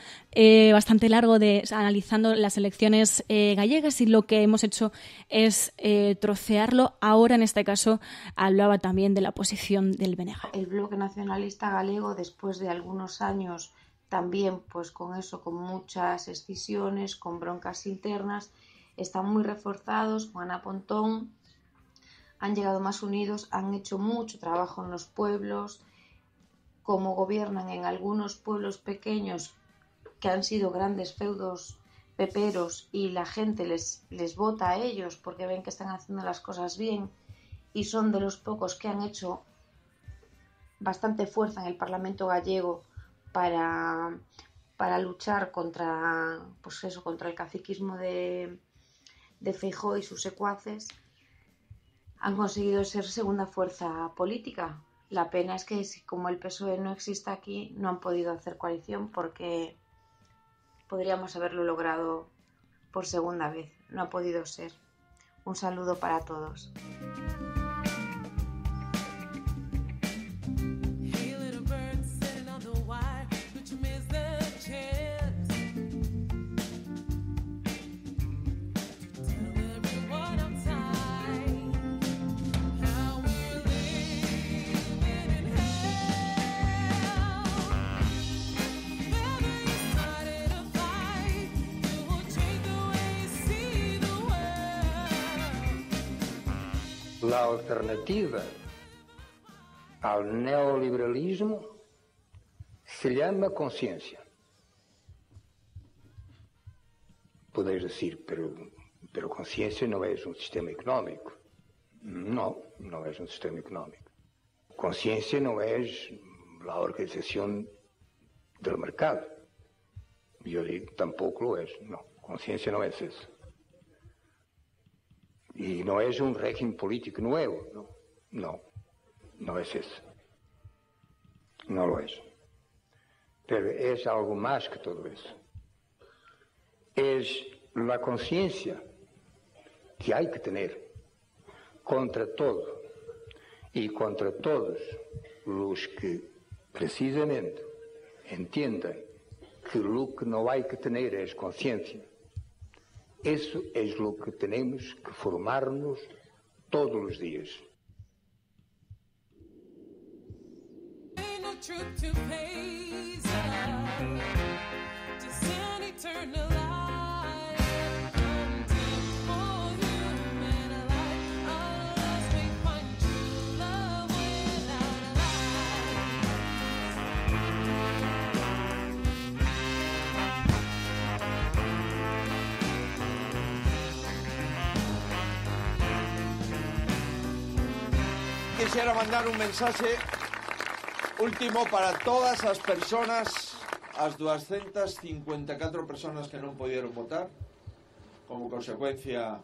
Speaker 20: bastante largo analizando las elecciones gallegas, y lo que hemos hecho es trocearlo. Ahora, en este caso, hablaba también de la posición del BNG.
Speaker 3: El bloque nacionalista galego, después de algunos años también pues con muchas escisiones, con broncas internas, están muy reforzados. Con Ana Pontón han llegado más unidos, han hecho mucho trabajo en los pueblos. Como gobiernan en algunos pueblos pequeños que han sido grandes feudos peperos y la gente les vota a ellos porque ven que están haciendo las cosas bien, y son de los pocos que han hecho bastante fuerza en el Parlamento gallego para luchar contra el caciquismo de Feijóo y sus secuaces. han conseguido ser segunda fuerza política. La pena es que como el PSOE no existe aquí, no han podido hacer coalición porque podríamos haberlo logrado por segunda vez. No ha podido ser. Un saludo para todos.
Speaker 1: La alternativa al neoliberalismo se llama conciencia. Podéis decir, pero conciencia no es un sistema económico. No, no es un sistema económico. Conciencia no es la organización del mercado. Yo digo, tampoco lo es. No, conciencia no es eso. Y no es un régimen político nuevo, no es eso. No lo es. Pero es algo más que todo eso. Es la conciencia que hay que tener contra todo y contra todos los que precisamente entiendan que lo que no hay que tener es conciencia. Eso es lo que tenemos que formarnos todos los días.
Speaker 14: Quisiera mandar un mensaje último para todas as persoas, as 254 persoas que non pudieron votar como consecuencia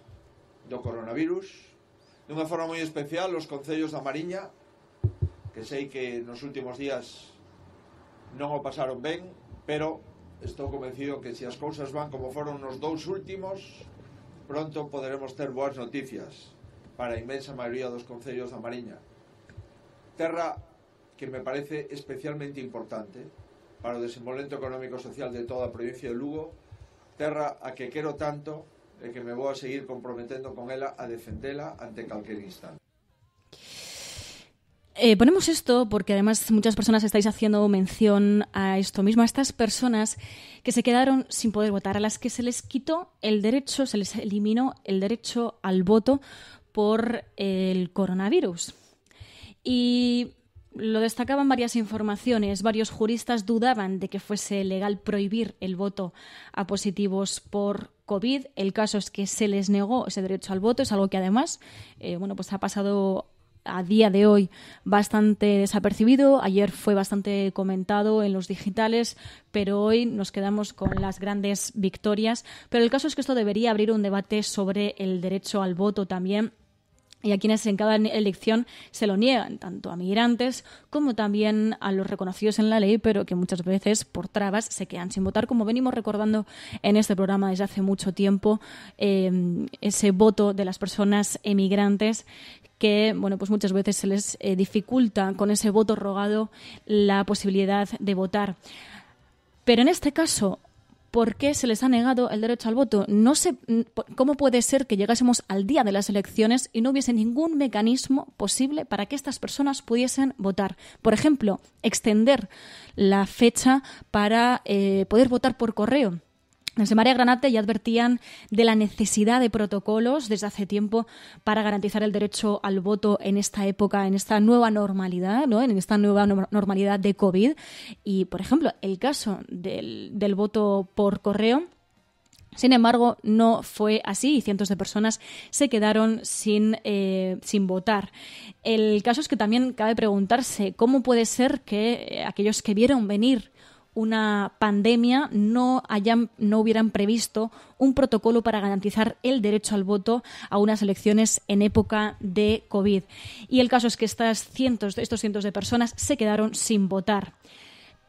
Speaker 14: do coronavirus. De unha forma moi especial, os concellos da Mariña, que sei que nos últimos días non o pasaron ben, pero estou convencido que se as cousas van como foron nos dous últimos, pronto poderemos ter boas noticias para a inmensa maioría dos concellos da Mariña. Terra que me parece especialmente importante para o desenvolvemento económico e social de toda a provincia de Lugo, terra a que quero tanto e que me vou a seguir comprometendo con ela a defendela ante calquer instante.
Speaker 20: Ponemos esto porque además muchas personas estáis haciendo mención a esto mismo, a estas personas que se quedaron sin poder votar, a las que se les quitó el derecho, se les eliminó el derecho al voto por el coronavirus. Y lo destacaban varias informaciones. Varios juristas dudaban de que fuese legal prohibir el voto a positivos por COVID. El caso es que se les negó ese derecho al voto. Es algo que además pues ha pasado a día de hoy bastante desapercibido. Ayer fue bastante comentado en los digitales, pero hoy nos quedamos con las grandes victorias. Pero el caso es que esto debería abrir un debate sobre el derecho al voto también, y a quienes en cada elección se lo niegan, tanto a migrantes como también a los reconocidos en la ley, pero que muchas veces por trabas se quedan sin votar, como venimos recordando en este programa desde hace mucho tiempo, ese voto de las personas emigrantes que pues muchas veces se les dificulta con ese voto rogado la posibilidad de votar. Pero en este caso, ¿por qué se les ha negado el derecho al voto? No sé cómo puede ser que llegásemos al día de las elecciones y no hubiese ningún mecanismo posible para que estas personas pudiesen votar. Por ejemplo, extender la fecha para poder votar por correo. Desde Marea Granate ya advertían de la necesidad de protocolos desde hace tiempo para garantizar el derecho al voto en esta época, en esta nueva normalidad, ¿no? En esta nueva normalidad de COVID. Y, por ejemplo, el caso del voto por correo, sin embargo, no fue así y cientos de personas se quedaron sin votar. El caso es que también cabe preguntarse cómo puede ser que aquellos que vieron venir una pandemia no hubieran previsto un protocolo para garantizar el derecho al voto a unas elecciones en época de COVID. Y el caso es que estos cientos de personas se quedaron sin votar.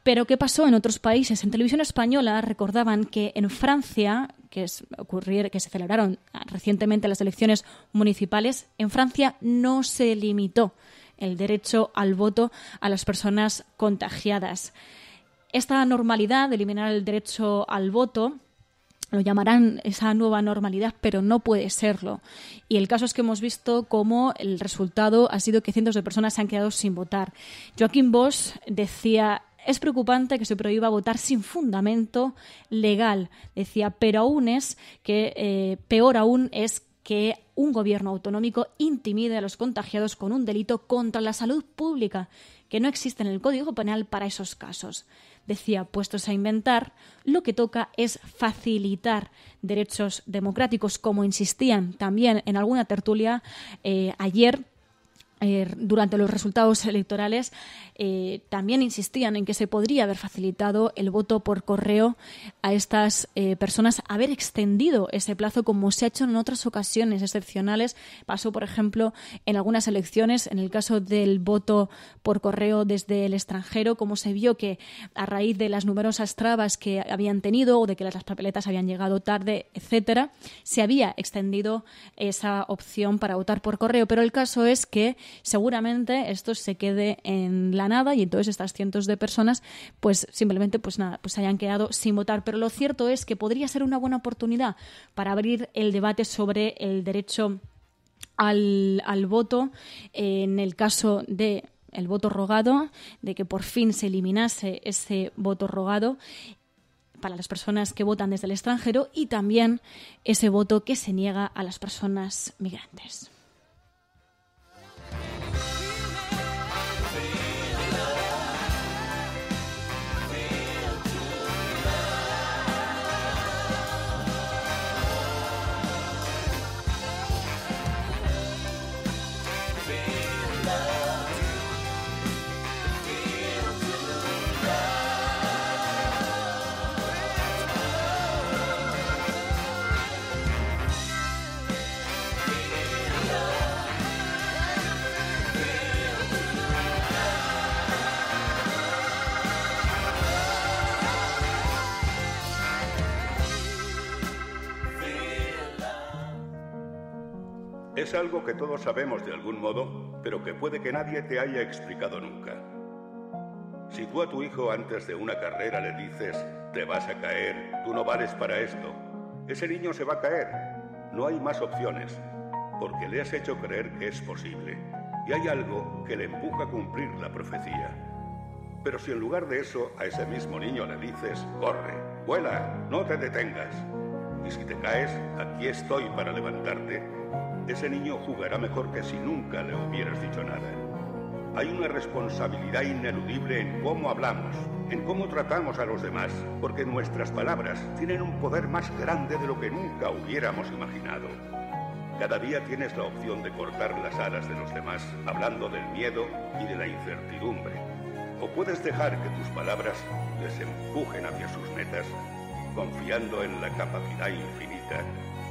Speaker 20: Pero ¿qué pasó en otros países? En Televisión Española recordaban que en Francia, que se celebraron recientemente las elecciones municipales, en Francia no se limitó el derecho al voto a las personas contagiadas. Esta normalidad de eliminar el derecho al voto lo llamarán esa nueva normalidad, pero no puede serlo. Y el caso es que hemos visto cómo el resultado ha sido que cientos de personas se han quedado sin votar. Joaquín Bosch decía: es preocupante que se prohíba votar sin fundamento legal. Decía, pero peor aún es que un gobierno autonómico intimide a los contagiados con un delito contra la salud pública, que no existe en el Código Penal para esos casos. Decía, puestos a inventar, lo que toca es facilitar derechos democráticos, como insistían también en alguna tertulia ayer. Durante los resultados electorales también insistían en que se podría haber facilitado el voto por correo a estas personas, haber extendido ese plazo como se ha hecho en otras ocasiones excepcionales. Pasó, por ejemplo, en algunas elecciones, en el caso del voto por correo desde el extranjero, como se vio que a raíz de las numerosas trabas que habían tenido o de que las papeletas habían llegado tarde, etcétera, se había extendido esa opción para votar por correo. Pero el caso es que seguramente esto se quede en la nada y entonces estas cientos de personas pues simplemente pues se hayan quedado sin votar. Pero lo cierto es que podría ser una buena oportunidad para abrir el debate sobre el derecho al voto en el caso de el voto rogado, de que por fin se eliminase ese voto rogado para las personas que votan desde el extranjero y también ese voto que se niega a las personas migrantes.
Speaker 4: Es algo que todos sabemos de algún modo, pero que puede que nadie te haya explicado nunca. Si tú a tu hijo antes de una carrera le dices, te vas a caer, tú no vales para esto, ese niño se va a caer. No hay más opciones, porque le has hecho creer que es posible. Y hay algo que le empuja a cumplir la profecía. Pero si en lugar de eso a ese mismo niño le dices, corre, vuela, no te detengas, y si te caes, aquí estoy para levantarte, ese niño jugará mejor que si nunca le hubieras dicho nada. Hay una responsabilidad ineludible en cómo hablamos, en cómo tratamos a los demás, porque nuestras palabras tienen un poder más grande de lo que nunca hubiéramos imaginado. Cada día tienes la opción de cortar las alas de los demás, hablando del miedo y de la incertidumbre. O puedes dejar que tus palabras les empujen hacia sus metas, confiando en la capacidad infinita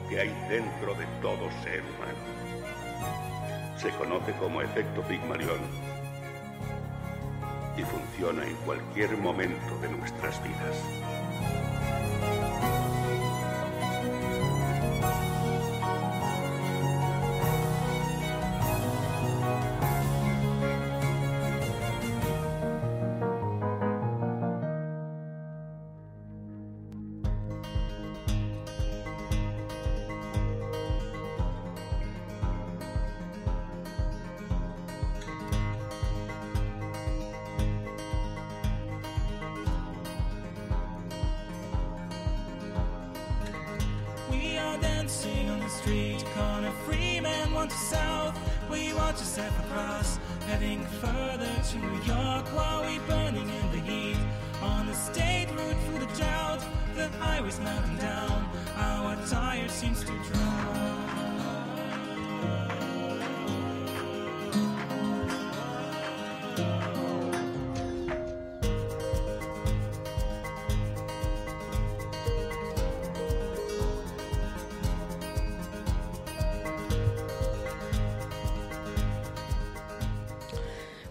Speaker 4: que hay dentro de todo ser humano. Se conoce como efecto Pigmalión y funciona en cualquier momento de nuestras vidas.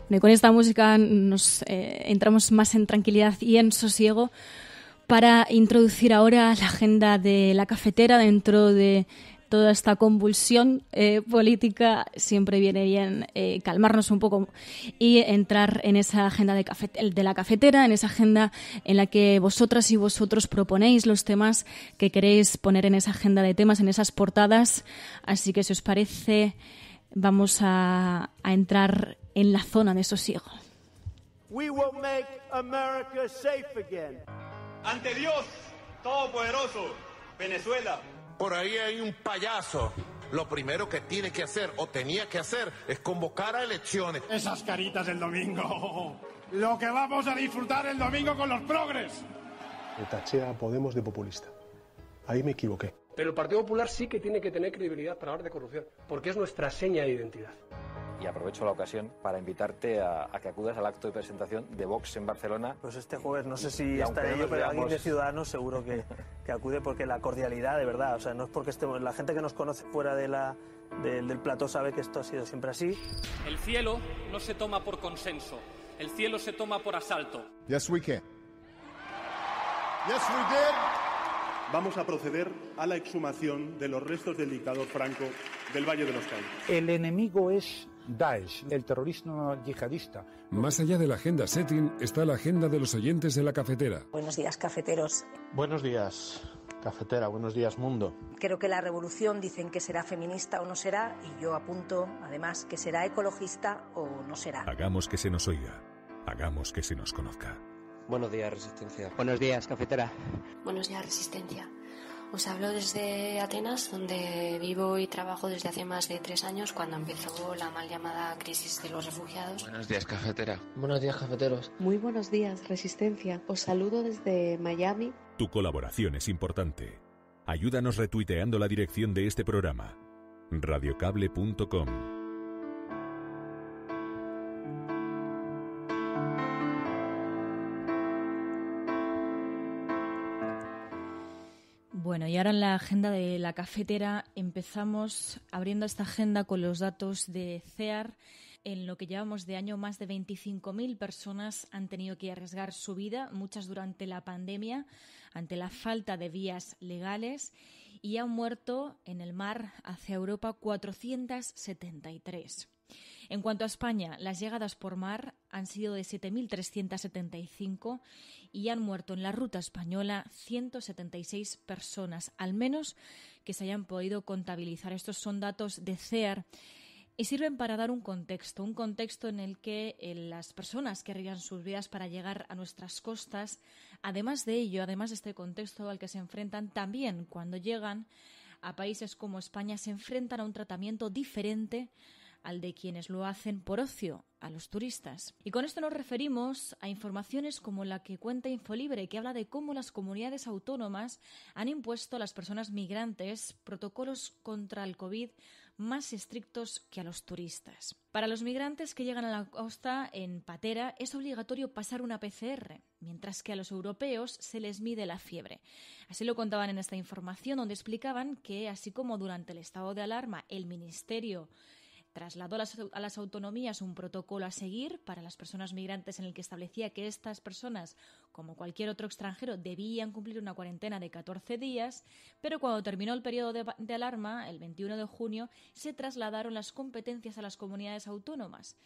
Speaker 20: Bueno, y con esta música nos entramos más en tranquilidad y en sosiego para introducir ahora la agenda de la cafetera dentro de toda esta convulsión política. Siempre viene bien calmarnos un poco y entrar en esa agenda de la cafetera, en esa agenda en la que vosotras y vosotros proponéis los temas que queréis poner en esa agenda de temas, en esas portadas. Así que, si os parece, vamos a entrar en la zona de sosiego.
Speaker 5: We will make America safe again.
Speaker 6: Ante Dios Todopoderoso, Venezuela.
Speaker 23: Por ahí hay un payaso. Lo primero que tiene que hacer o tenía que hacer es convocar a elecciones.
Speaker 5: Esas caritas del domingo. Lo que vamos a disfrutar el domingo con los progres.
Speaker 24: Taché a Podemos de populista. Ahí me equivoqué.
Speaker 25: Pero el Partido Popular sí que tiene que tener credibilidad para hablar de corrupción, porque es nuestra seña de identidad.
Speaker 26: Y aprovecho la ocasión para invitarte a que acudas al acto de presentación de Vox en Barcelona.
Speaker 27: Pues este jueves, no sé si estaré yo, pero alguien de Ciudadanos seguro que acude, porque la cordialidad, de verdad, o sea, no es porque estemos, la gente que nos conoce fuera del plató sabe que esto ha sido siempre así.
Speaker 28: El cielo no se toma por consenso, el cielo se toma por asalto.
Speaker 24: Yes, we can.
Speaker 5: Yes, we did. Vamos a proceder a la exhumación de los restos del dictador Franco del Valle de los Caídos.
Speaker 29: El enemigo es Daesh, el terrorismo yihadista.
Speaker 9: Más allá de la agenda setting está la agenda de los oyentes de la cafetera.
Speaker 30: Buenos días, cafeteros.
Speaker 24: Buenos días, cafetera. Buenos días, mundo.
Speaker 30: Creo que la revolución dicen que será feminista o no será, y yo apunto, además, que será ecologista o no será.
Speaker 31: Hagamos que se nos oiga. Hagamos que se nos conozca.
Speaker 32: Buenos días, Resistencia.
Speaker 33: Buenos días, cafetera.
Speaker 34: Buenos días, Resistencia. Os hablo desde Atenas, donde vivo y trabajo desde hace más de 3 años, cuando empezó la mal llamada crisis de los refugiados.
Speaker 32: Buenos días, cafetera.
Speaker 33: Buenos días, cafeteros.
Speaker 35: Muy buenos días, Resistencia. Os saludo desde Miami.
Speaker 31: Tu colaboración es importante. Ayúdanos retuiteando la dirección de este programa. radiocable.com.
Speaker 20: Bueno, y ahora en la agenda de la cafetera empezamos abriendo esta agenda con los datos de CEAR. En lo que llevamos de año, más de 25.000 personas han tenido que arriesgar su vida, muchas durante la pandemia, ante la falta de vías legales, y han muerto en el mar hacia Europa 473. En cuanto a España, las llegadas por mar han sido de 7.375 y han muerto en la ruta española 176 personas, al menos que se hayan podido contabilizar. Estos son datos de CEAR y sirven para dar un contexto en el que las personas que arriesgan sus vidas para llegar a nuestras costas, además de ello, además de este contexto al que se enfrentan, también cuando llegan a países como España se enfrentan a un tratamiento diferente al de quienes lo hacen por ocio, a los turistas. Y con esto nos referimos a informaciones como la que cuenta Infolibre, que habla de cómo las comunidades autónomas han impuesto a las personas migrantes protocolos contra el COVID más estrictos que a los turistas. Para los migrantes que llegan a la costa en patera es obligatorio pasar una PCR, mientras que a los europeos se les mide la fiebre. Así lo contaban en esta información, donde explicaban que, así como durante el estado de alarma el Ministerio trasladó a las autonomías un protocolo a seguir para las personas migrantes en el que establecía que estas personas, como cualquier otro extranjero, debían cumplir una cuarentena de 14 días, pero cuando terminó el periodo de alarma, el 21 de junio, se trasladaron las competencias a las comunidades autónomas.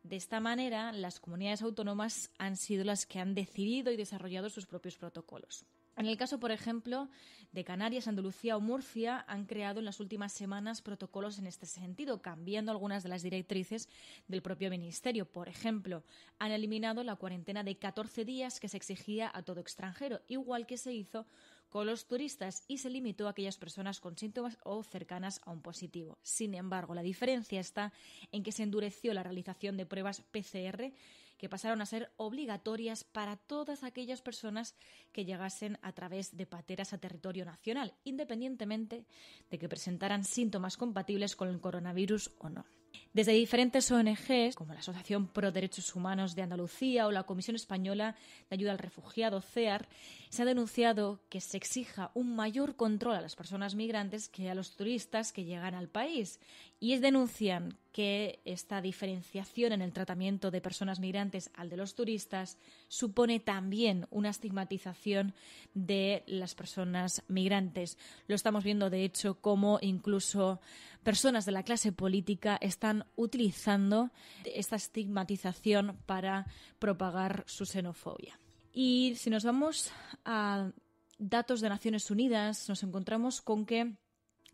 Speaker 20: De esta manera, las comunidades autónomas han sido las que han decidido y desarrollado sus propios protocolos. En el caso, por ejemplo, de Canarias, Andalucía o Murcia, han creado en las últimas semanas protocolos en este sentido, cambiando algunas de las directrices del propio Ministerio. Por ejemplo, han eliminado la cuarentena de 14 días que se exigía a todo extranjero, igual que se hizo con los turistas, y se limitó a aquellas personas con síntomas o cercanas a un positivo. Sin embargo, la diferencia está en que se endureció la realización de pruebas PCR, que pasaron a ser obligatorias para todas aquellas personas que llegasen a través de pateras a territorio nacional, independientemente de que presentaran síntomas compatibles con el coronavirus o no. Desde diferentes ONGs, como la Asociación Pro Derechos Humanos de Andalucía o la Comisión Española de Ayuda al Refugiado, CEAR, se ha denunciado que se exija un mayor control a las personas migrantes que a los turistas que llegan al país. Y denuncian que esta diferenciación en el tratamiento de personas migrantes al de los turistas supone también una estigmatización de las personas migrantes. Lo estamos viendo, de hecho, como incluso personas de la clase política están utilizando esta estigmatización para propagar su xenofobia. Y si nos vamos a datos de Naciones Unidas, nos encontramos con que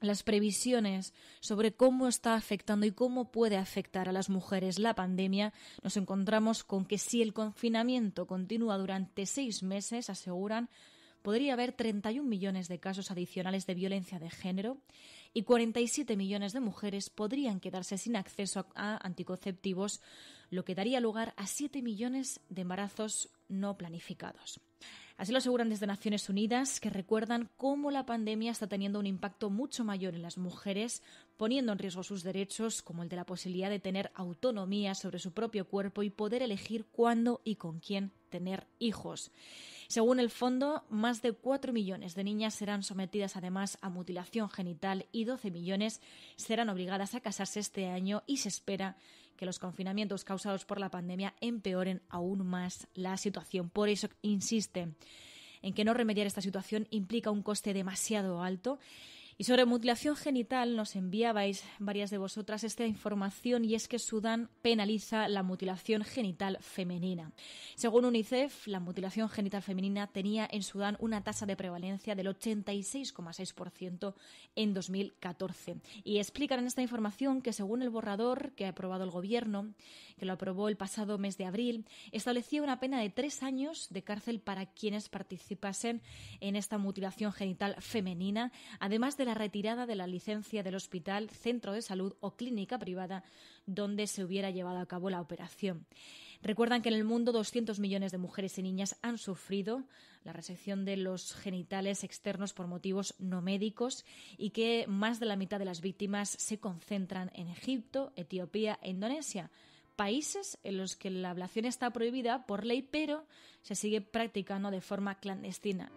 Speaker 20: las previsiones sobre cómo está afectando y cómo puede afectar a las mujeres la pandemia, nos encontramos con que si el confinamiento continúa durante 6 meses, aseguran, podría haber 31 millones de casos adicionales de violencia de género y 47 millones de mujeres podrían quedarse sin acceso a anticonceptivos, lo que daría lugar a 7 millones de embarazos no planificados. Así lo aseguran desde Naciones Unidas, que recuerdan cómo la pandemia está teniendo un impacto mucho mayor en las mujeres, poniendo en riesgo sus derechos, como el de la posibilidad de tener autonomía sobre su propio cuerpo y poder elegir cuándo y con quién tener hijos. Según el fondo, más de 4 millones de niñas serán sometidas además a mutilación genital y 12 millones serán obligadas a casarse este año y se espera que los confinamientos causados por la pandemia empeoren aún más la situación. Por eso insiste en que no remediar esta situación implica un coste demasiado alto. Y sobre mutilación genital nos enviabais varias de vosotras esta información, y es que Sudán penaliza la mutilación genital femenina. Según UNICEF, la mutilación genital femenina tenía en Sudán una tasa de prevalencia del 86,6% en 2014. Y explican en esta información que según el borrador que ha aprobado el Gobierno, que lo aprobó el pasado mes de abril, establecía una pena de 3 años de cárcel para quienes participasen en esta mutilación genital femenina, además de la retirada de la licencia del hospital, centro de salud o clínica privada donde se hubiera llevado a cabo la operación. Recuerdan que en el mundo 200 millones de mujeres y niñas han sufrido la resección de los genitales externos por motivos no médicos y que más de la mitad de las víctimas se concentran en Egipto, Etiopía e Indonesia, países en los que la ablación está prohibida por ley, pero se sigue practicando de forma clandestina.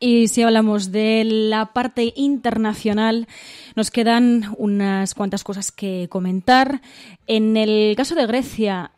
Speaker 20: Y si hablamos de la parte internacional, nos quedan unas cuantas cosas que comentar. En el caso de Grecia,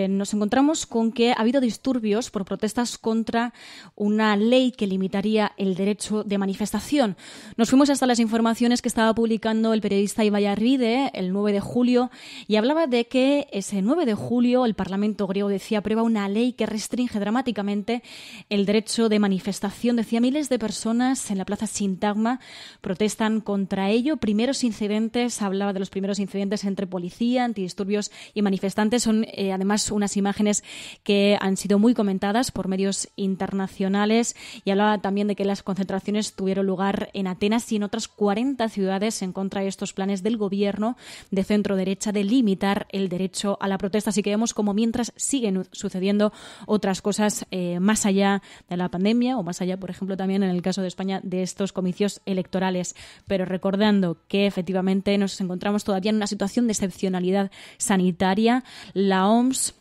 Speaker 20: nos encontramos con que ha habido disturbios por protestas contra una ley que limitaría el derecho de manifestación. Nos fuimos hasta las informaciones que estaba publicando el periodista Ibai Arvide el 9 de julio y hablaba de que ese 9 de julio el Parlamento griego aprueba una ley que restringe dramáticamente el derecho de manifestación. Decía, miles de personas en la plaza Sintagma protestan contra ello. Hablaba de los primeros incidentes entre policía, antidisturbios y manifestantes. Son además unas imágenes que han sido muy comentadas por medios internacionales, y hablaba también de que las concentraciones tuvieron lugar en Atenas y en otras 40 ciudades en contra de estos planes del gobierno de centro derecha de limitar el derecho a la protesta. Así que vemos como mientras siguen sucediendo otras cosas más allá de la pandemia, o más allá, por ejemplo, también en el caso de España, de estos comicios electorales. Pero recordando que efectivamente nos encontramos todavía en una situación de excepcionalidad sanitaria, la OMS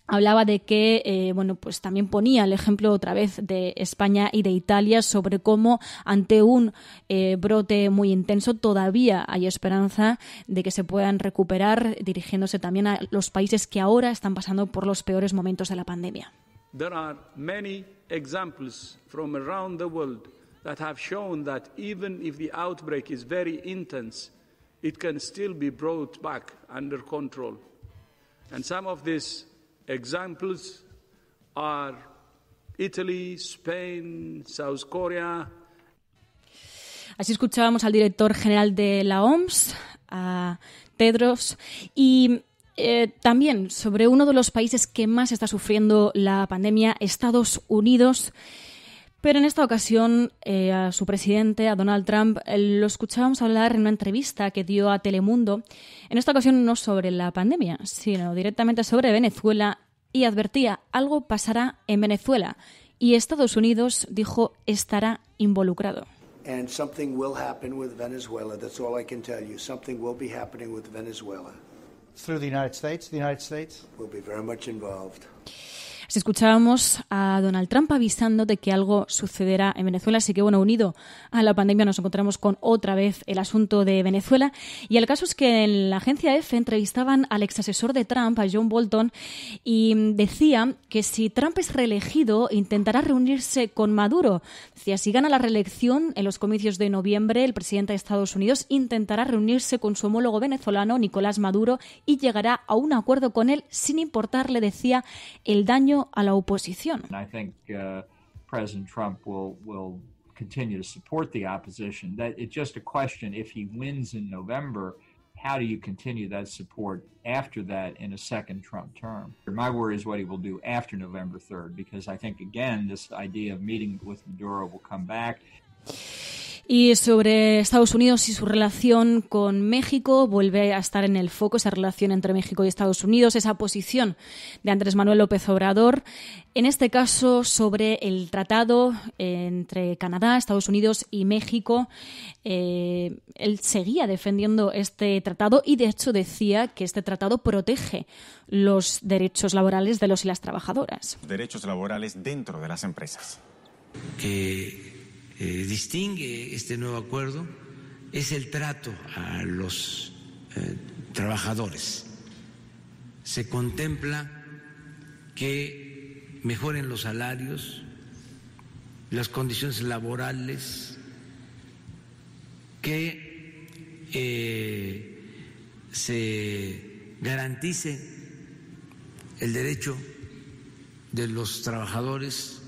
Speaker 20: hablaba de que, pues también ponía el ejemplo otra vez de España y de Italia sobre cómo ante un brote muy intenso todavía hay esperanza de que se puedan recuperar, dirigiéndose también a los países que ahora están pasando por los peores momentos de la pandemia.
Speaker 2: There are many examples from around the world that have shown that even if the outbreak is very intense, it can still be brought back under control. And some of these examples are Italy, Spain, South Korea.
Speaker 20: Así escuchábamos al director general de la OMS, a Tedros, y también sobre uno de los países que más está sufriendo la pandemia, Estados Unidos. Pero en esta ocasión a su presidente, a Donald Trump, lo escuchábamos hablar en una entrevista que dio a Telemundo, en esta ocasión no sobre la pandemia, sino directamente sobre Venezuela, y advertía: algo pasará en Venezuela, y Estados Unidos, dijo, estará involucrado.
Speaker 3: And something will happen with Venezuela. That's all I can tell you. Something will be happening with Venezuela.
Speaker 29: Through the United States? The United States
Speaker 3: will be very much involved.
Speaker 20: Así escuchábamos a Donald Trump avisando de que algo sucederá en Venezuela. Así que, unido a la pandemia, nos encontramos con otra vez el asunto de Venezuela. Y el caso es que en la agencia EFE entrevistaban al exasesor de Trump, a John Bolton, y decía que si Trump es reelegido, intentará reunirse con Maduro. Decía, si gana la reelección en los comicios de noviembre, el presidente de Estados Unidos intentará reunirse con su homólogo venezolano, Nicolás Maduro, y llegará a un acuerdo con él sin importarle, decía, el daño a la oposición.
Speaker 7: I think President Trump will continue to support the opposition. That it's just a question, if he wins in November, how do you continue that support after that in a second Trump term? My worry is what he will do after November 3rd, because I think, again, this idea of meeting with Maduro will come back.
Speaker 20: Y sobre Estados Unidos y su relación con México, vuelve a estar en el foco esa relación entre México y Estados Unidos, esa posición de Andrés Manuel López Obrador, en este caso sobre el tratado entre Canadá, Estados Unidos y México. Él seguía defendiendo este tratado y, de hecho, decía que este tratado protege los derechos laborales de los y las trabajadoras.
Speaker 8: Derechos laborales dentro de las empresas.
Speaker 10: Que distingue este nuevo acuerdo es el trato a los trabajadores. Se contempla que mejoren los salarios, las condiciones laborales, que se garantice el derecho de los trabajadores,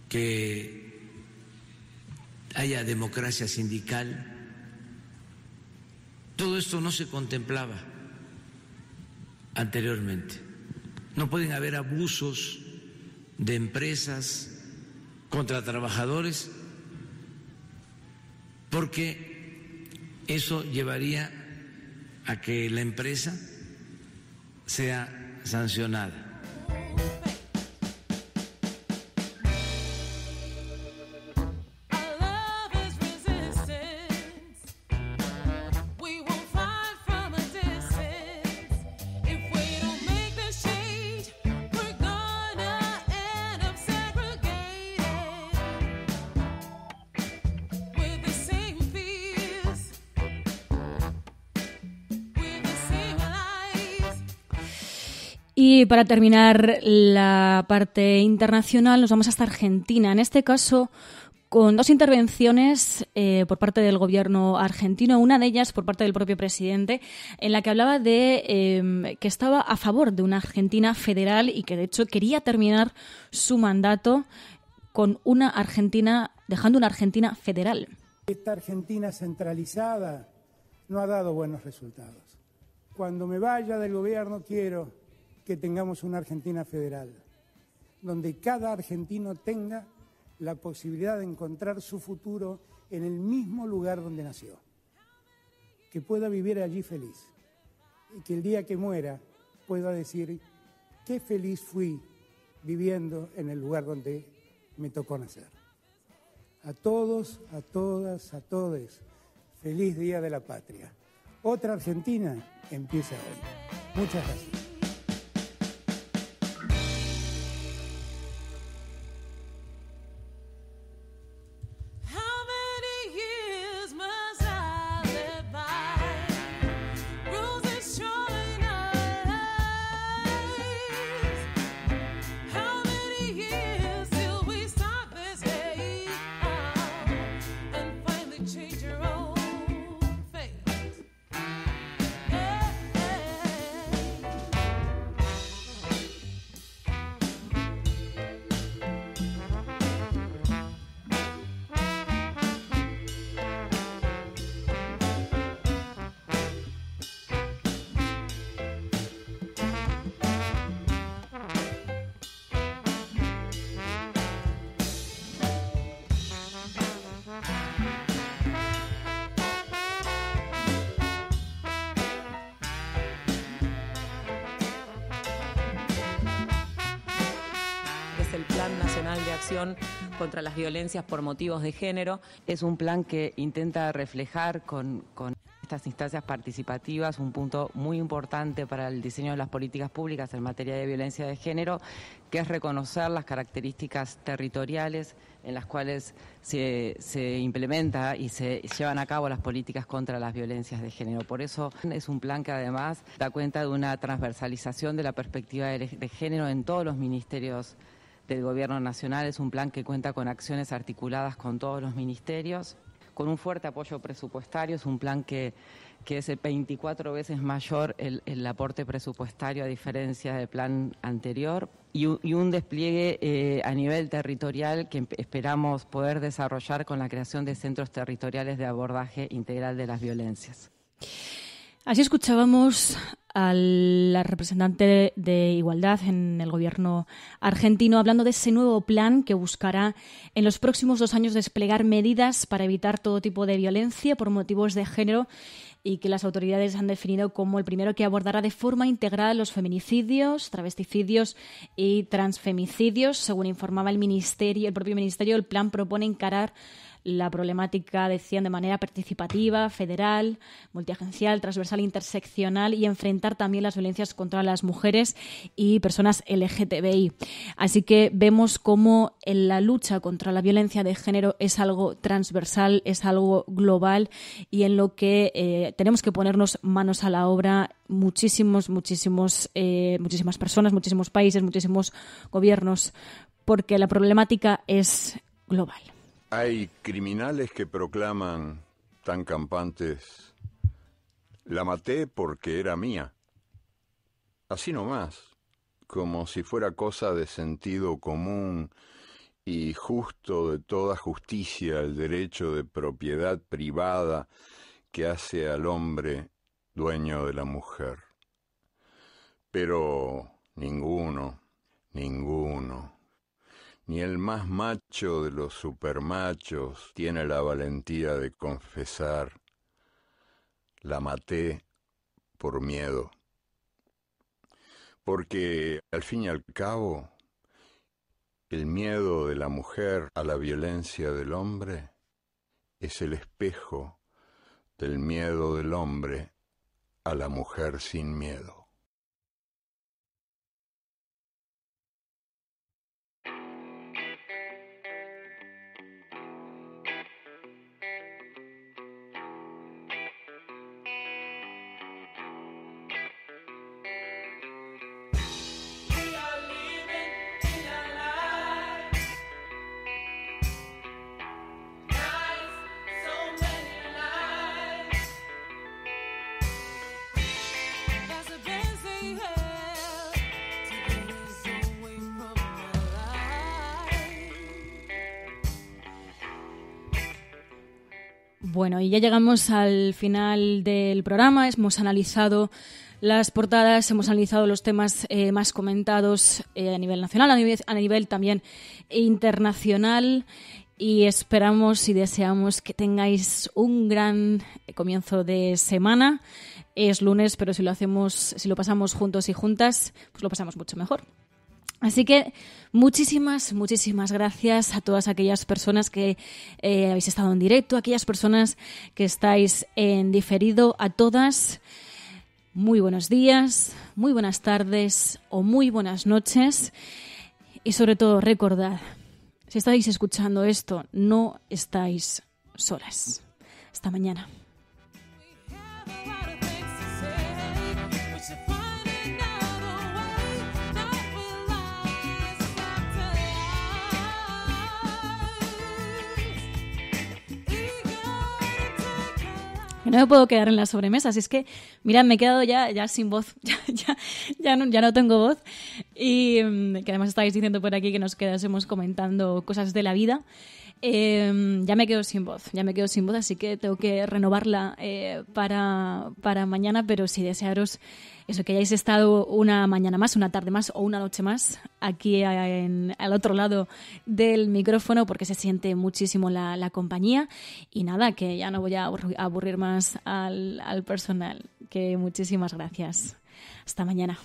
Speaker 10: que haya democracia sindical. Todo esto no se contemplaba anteriormente. No pueden haber abusos de empresas contra trabajadores, porque eso llevaría a que la empresa sea sancionada.
Speaker 20: Y para terminar la parte internacional, nos vamos hasta Argentina. En este caso, con dos intervenciones por parte del gobierno argentino, una de ellas por parte del propio presidente, en la que hablaba de que estaba a favor de una Argentina federal y que, de hecho, quería terminar su mandato con una Argentina, dejando una Argentina federal.
Speaker 11: Esta Argentina centralizada no ha dado buenos resultados. Cuando me vaya del gobierno quiero que tengamos una Argentina federal, donde cada argentino tenga la posibilidad de encontrar su futuro en el mismo lugar donde nació, que pueda vivir allí feliz y que el día que muera pueda decir qué feliz fui viviendo en el lugar donde me tocó nacer. A todos, a todas, a todes, feliz Día de la Patria. Otra Argentina empieza hoy. Muchas gracias.
Speaker 1: Nacional de Acción contra las Violencias por Motivos de Género.
Speaker 4: Es un plan que intenta reflejar con estas instancias participativas un punto muy importante para el diseño de las políticas públicas en materia de violencia de género, que es reconocer las características territoriales en las cuales se implementa y se llevan a cabo las políticas contra las violencias de género. Por eso es un plan que además da cuenta de una transversalización de la perspectiva de género en todos los ministerios del Gobierno Nacional. Es un plan que cuenta con acciones articuladas con todos los ministerios, con un fuerte apoyo presupuestario. Es un plan que es 24 veces mayor el aporte presupuestario a diferencia del plan anterior, y un despliegue a nivel territorial que esperamos poder desarrollar con la creación de centros territoriales de abordaje integral de las violencias.
Speaker 20: Así escuchábamos a la representante de Igualdad en el gobierno argentino hablando de ese nuevo plan que buscará en los próximos 2 años desplegar medidas para evitar todo tipo de violencia por motivos de género, y que las autoridades han definido como el primero que abordará de forma integral los feminicidios, travesticidios y transfemicidios. Según informaba el propio ministerio, el plan propone encarar la problemática, decían, de manera participativa, federal, multiagencial, transversal, interseccional, y enfrentar también las violencias contra las mujeres y personas LGTBI. Así que vemos cómo la lucha contra la violencia de género es algo transversal, es algo global, y en lo que tenemos que ponernos manos a la obra muchísimas personas, muchísimos países, muchísimos gobiernos, porque la problemática es global.
Speaker 6: Hay criminales que proclaman tan campantes: la maté porque era mía. Así nomás, como si fuera cosa de sentido común y justo de toda justicia el derecho de propiedad privada que hace al hombre dueño de la mujer. Pero ninguno, ni el más macho de los supermachos tiene la valentía de confesar: la maté por miedo. Porque, al fin y al cabo, el miedo de la mujer a la violencia del hombre es el espejo del miedo del hombre a la mujer sin miedo.
Speaker 20: Bueno, y ya llegamos al final del programa. Hemos analizado las portadas, hemos analizado los temas más comentados a nivel nacional, a nivel también internacional, y esperamos y deseamos que tengáis un gran comienzo de semana. Es lunes, pero si lo pasamos juntos y juntas, pues lo pasamos mucho mejor. Así que muchísimas gracias a todas aquellas personas que habéis estado en directo, a aquellas personas que estáis en diferido, a todas. Muy buenos días, muy buenas tardes o muy buenas noches, y sobre todo recordad, si estáis escuchando esto, no estáis solas. Hasta mañana. No me puedo quedar en la sobremesa, así es que, mirad, me he quedado ya sin voz, ya no tengo voz, y que además estáis diciendo por aquí que nos quedásemos comentando cosas de la vida. Ya me quedo sin voz, así que tengo que renovarla para mañana, pero sí desearos eso, que hayáis estado una mañana más, una tarde más o una noche más aquí al otro lado del micrófono, porque se siente muchísimo la compañía. Y nada, que ya no voy a aburrir más al personal, que muchísimas gracias. Hasta mañana.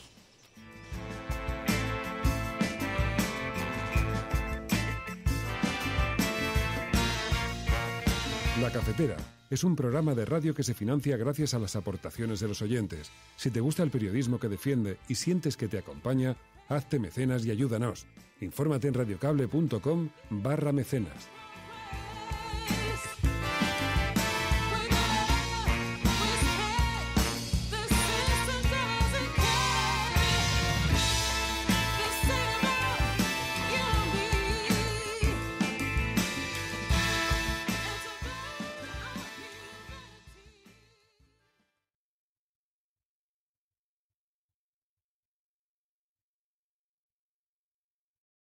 Speaker 9: La Cafetera es un programa de radio que se financia gracias a las aportaciones de los oyentes. Si te gusta el periodismo que defiende y sientes que te acompaña, hazte mecenas y ayúdanos. Infórmate en radiocable.com/mecenas.